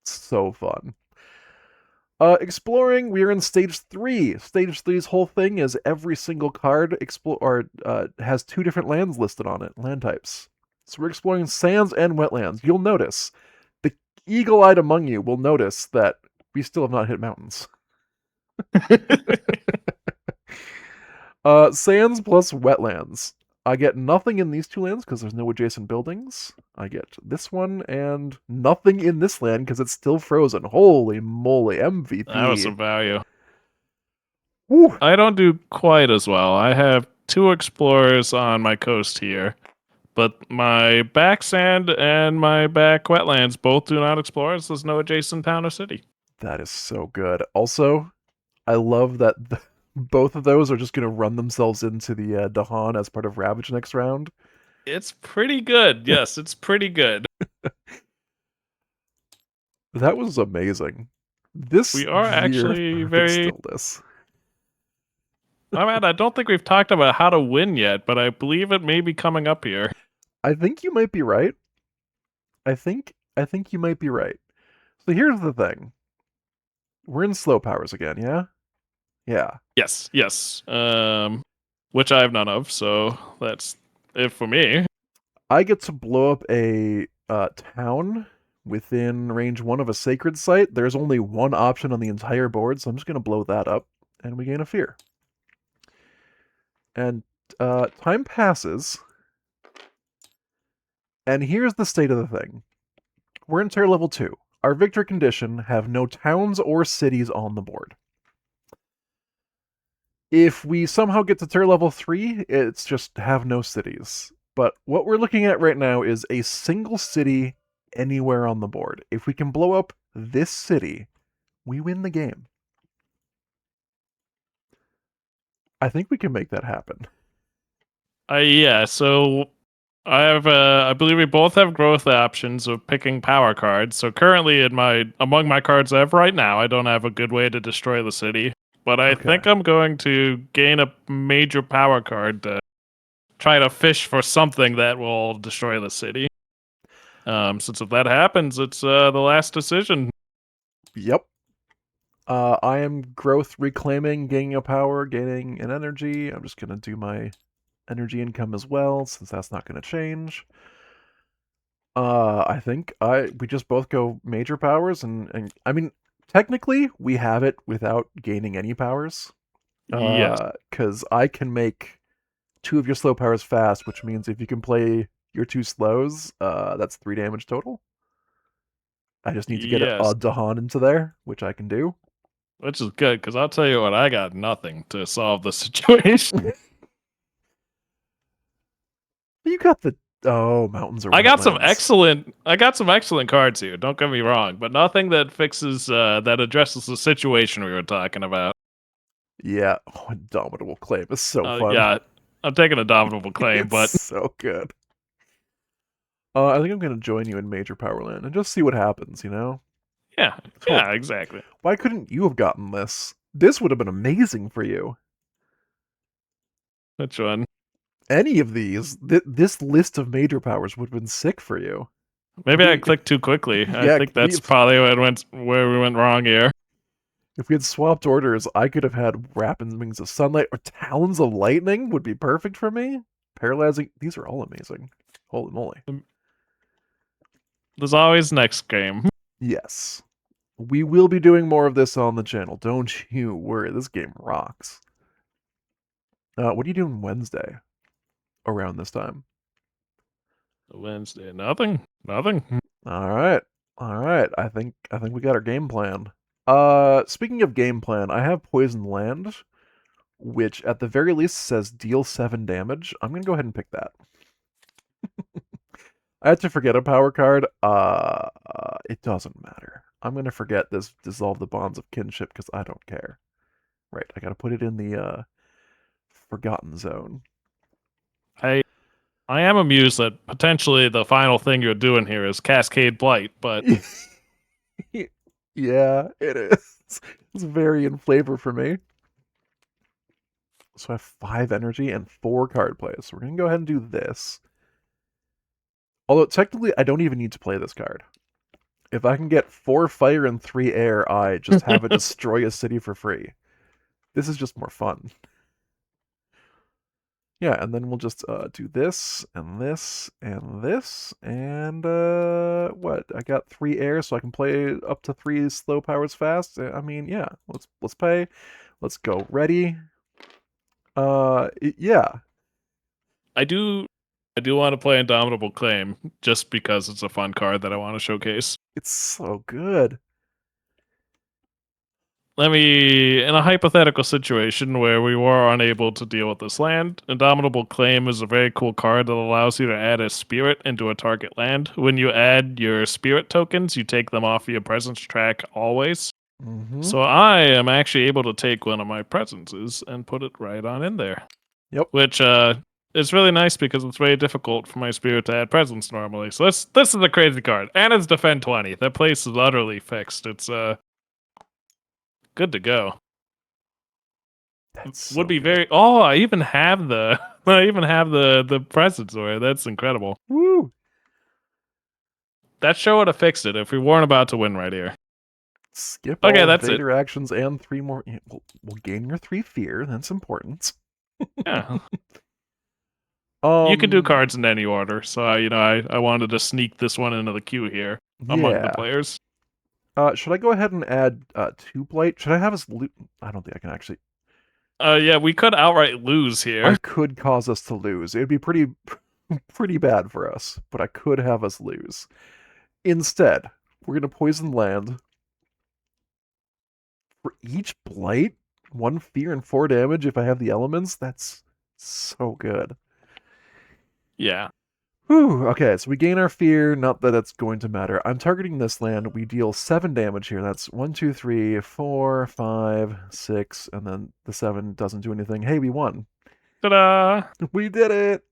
Speaker 1: so fun. Exploring, we are in stage 3. Stage 3's whole thing is every single card has 2 different lands listed on it, land types. So we're exploring sands and wetlands. You'll notice, the eagle-eyed among you will notice that we still have not hit mountains. Sands plus wetlands. I get nothing in these 2 lands because there's no adjacent buildings. I get this one and nothing in this land because it's still frozen. Holy moly, MVP.
Speaker 3: That was some value.
Speaker 1: Woo.
Speaker 3: I don't do quite as well. I have 2 explorers on my coast here, but my back sand and my back wetlands both do not explore, so there's no adjacent town or city.
Speaker 1: That is so good. Also, I love that both of those are just going to run themselves into the Dahan as part of Ravage next round.
Speaker 3: It's pretty good. Yes, it's pretty good.
Speaker 1: That was amazing. This
Speaker 3: We are
Speaker 1: year
Speaker 3: actually
Speaker 1: perfect
Speaker 3: very.
Speaker 1: stillness.
Speaker 3: I don't think we've talked about how to win yet, but I believe it may be coming up here.
Speaker 1: I think you might be right. I think you might be right. So here's the thing. We're in slow powers again, yeah? Yeah.
Speaker 3: Yes. Which I have none of, so that's it for me.
Speaker 1: I get to blow up a town within range 1 of a sacred site. There's only one option on the entire board, so I'm just going to blow that up, and we gain a fear. And time passes, and here's the state of the thing. We're in tier level 2. Our victory condition have no towns or cities on the board. If we somehow get to tier level 3, it's just have no cities. But what we're looking at right now is a single city anywhere on the board. If we can blow up this city, we win the game. I think we can make that happen.
Speaker 3: Yeah, so I believe we both have growth options of picking power cards. So currently among my cards I have right now, I don't have a good way to destroy the city. But I think I'm going to gain a major power card to try to fish for something that will destroy the city. Since if that happens, it's the last decision.
Speaker 1: Yep. I am growth reclaiming, gaining a power, gaining an energy. I'm just going to do my energy income as well, since that's not going to change. I think we just both go major powers, and I mean, technically, we have it without gaining any powers.
Speaker 3: Yes.
Speaker 1: Because I can make 2 of your slow powers fast, which means if you can play your 2 slows, that's 3 damage total. I just need to get a Dahan into there, which I can do.
Speaker 3: Which is good, because I'll tell you what, I got nothing to solve the situation.
Speaker 1: You got the mountains are.
Speaker 3: I got some excellent cards here. Don't get me wrong, but nothing that fixes that addresses the situation we were talking about.
Speaker 1: Yeah, Indomitable Claim is so fun.
Speaker 3: Yeah, I'm taking Indomitable Claim,
Speaker 1: it's
Speaker 3: but
Speaker 1: so good. I think I'm gonna join you in Major Powerland and just see what happens. You know?
Speaker 3: yeah, exactly.
Speaker 1: Why couldn't you have gotten this? This would have been amazing for you.
Speaker 3: Which one?
Speaker 1: Any of these, this list of major powers would have been sick for you.
Speaker 3: Maybe I clicked too quickly.
Speaker 1: Yeah,
Speaker 3: I think that's probably where we went wrong here.
Speaker 1: If we had swapped orders, I could have had Rapid Wings of Sunlight or Talons of Lightning would be perfect for me. Paralyzing, these are all amazing. Holy moly.
Speaker 3: There's always next game.
Speaker 1: Yes. We will be doing more of this on the channel. Don't you worry. This game rocks. What are you doing Wednesday around this time?
Speaker 3: Wednesday, nothing.
Speaker 1: All right. I think we got our game plan. Speaking of game plan, I have Poisoned Land, which at the very least says deal 7 damage. I'm gonna go ahead and pick that. I had to forget a power card. It doesn't matter. I'm gonna forget this Dissolve the Bonds of Kinship because I don't care. Right, I gotta put it in the forgotten zone.
Speaker 3: I am amused that potentially the final thing you're doing here is Cascade Blight, but
Speaker 1: yeah, it is. It's very in flavor for me. So I have 5 energy and 4 card plays. So we're gonna go ahead and do this. Although technically I don't even need to play this card. If I can get 4 fire and 3 air, I just have it destroy a city for free. This is just more fun. Yeah, and then we'll just do this, and this, and this, and what? I got 3 air, so I can play up to 3 slow powers fast. I mean, yeah, let's pay. Let's go. Ready? Yeah.
Speaker 3: I do want to play Indomitable Claim just because it's a fun card that I want to showcase.
Speaker 1: It's so good.
Speaker 3: In a hypothetical situation where we were unable to deal with this land, Indomitable Claim is a very cool card that allows you to add a spirit into a target land. When you add your spirit tokens, you take them off your presence track always.
Speaker 1: Mm-hmm.
Speaker 3: So I am actually able to take one of my presences and put it right on in there.
Speaker 1: Yep.
Speaker 3: Which is really nice because it's very difficult for my spirit to add presence normally. So this is a crazy card. And it's defend 20. That place is utterly fixed. It's good to go.
Speaker 1: That's
Speaker 3: Would
Speaker 1: so
Speaker 3: be
Speaker 1: good.
Speaker 3: very. Oh, I even have the. I even have the presence where that's incredible.
Speaker 1: Woo!
Speaker 3: That show would have fixed it if we weren't about to win right here.
Speaker 1: Skip
Speaker 3: Okay,
Speaker 1: all
Speaker 3: that's it.
Speaker 1: Vader actions and 3 more. Yeah, we'll gain your 3 fear. That's important.
Speaker 3: Yeah, you can do
Speaker 1: Um,
Speaker 3: cards in any order. So I wanted to sneak this one into the queue here among the
Speaker 1: yeah.
Speaker 3: players.
Speaker 1: Should I go ahead and add 2 blight? Should I have us loot? I don't think I can actually.
Speaker 3: Yeah, we could outright lose
Speaker 1: I
Speaker 3: here.
Speaker 1: could cause us to lose. It'd be pretty pretty bad for us, but I could have us lose. Instead, we're gonna poison land. For each blight, 1 fear and 4 damage if I have the elements. That's so good.
Speaker 3: Yeah,
Speaker 1: Whew, okay, so we gain our fear, not that it's going to matter. I'm targeting this land. We deal 7 damage here. That's 1, 2, 3, 4, 5, 6, and then the 7 doesn't do anything. Hey, we won.
Speaker 3: ta-da!
Speaker 1: We did it!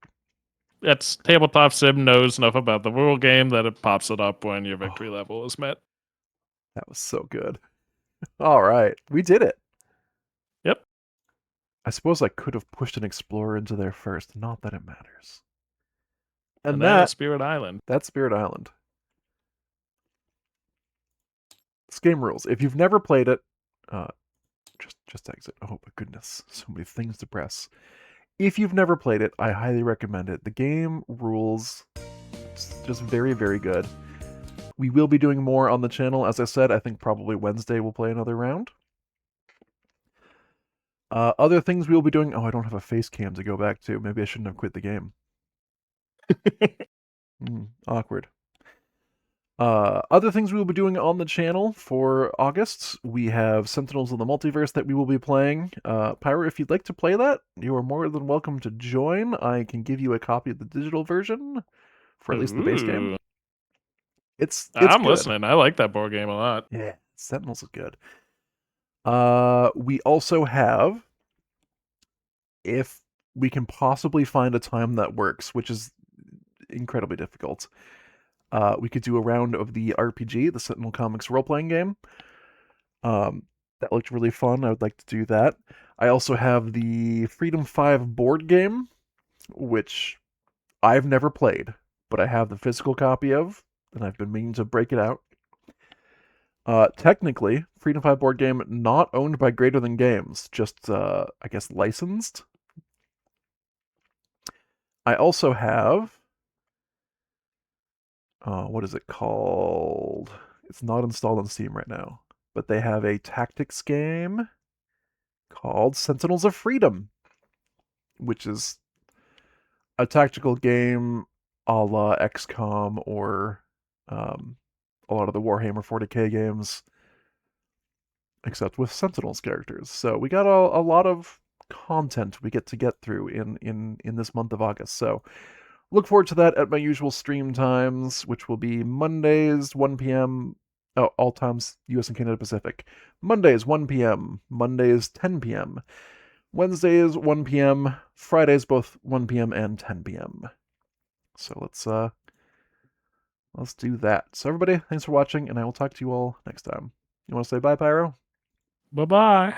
Speaker 3: That's Tabletop Sim knows enough about the rule game that it pops it up when your victory level is met.
Speaker 1: That was so good. All right, we did it.
Speaker 3: Yep.
Speaker 1: I suppose I could have pushed an explorer into there first. Not that it matters. And
Speaker 3: that is
Speaker 1: that,
Speaker 3: Spirit Island.
Speaker 1: that's Spirit Island. This game rules. If you've never played it, just exit. Oh my goodness, so many things to press. If you've never played it, I highly recommend it. The game rules. It's just very, very good. We will be doing more on the channel. As I said, I think probably Wednesday we'll play another round. Other things we will be doing. Oh, I don't have a face cam to go back to. Maybe I shouldn't have quit the game. Awkward. Other things we will be doing on the channel for August, we have Sentinels of the Multiverse that we will be playing. Pyro, if you'd like to play that, you are more than welcome to join. I can give you a copy of the digital version for at least the base game.
Speaker 3: Ooh.
Speaker 1: It's
Speaker 3: I'm
Speaker 1: good.
Speaker 3: listening. I like that board game a lot.
Speaker 1: Yeah, Sentinels is good. We also have, if we can possibly find a time that works, which is incredibly difficult, we could do a round of the RPG, the Sentinel Comics role-playing game. That looked really fun. I would like to do that. I also have the Freedom 5 board game, which I've never played, but I have the physical copy of, and I've been meaning to break it out. Technically, Freedom 5 board game not owned by Greater Than Games, just, I guess, licensed. I also have... what is it called? It's not installed on Steam right now, but they have a tactics game called Sentinels of Freedom, which is a tactical game a la XCOM or a lot of the Warhammer 40k games, except with Sentinels characters. So we got a lot of content we get through in this month of August. So look forward to that at my usual stream times, which will be Mondays 1 p.m. Oh, all times US and Canada Pacific. Mondays 1 p.m. Mondays 10 p.m. Wednesdays 1 p.m. Fridays both 1 p.m. and 10 p.m. So let's do that. So everybody, thanks for watching, and I will talk to you all next time. You want to say bye, Pyro?
Speaker 3: Bye-bye.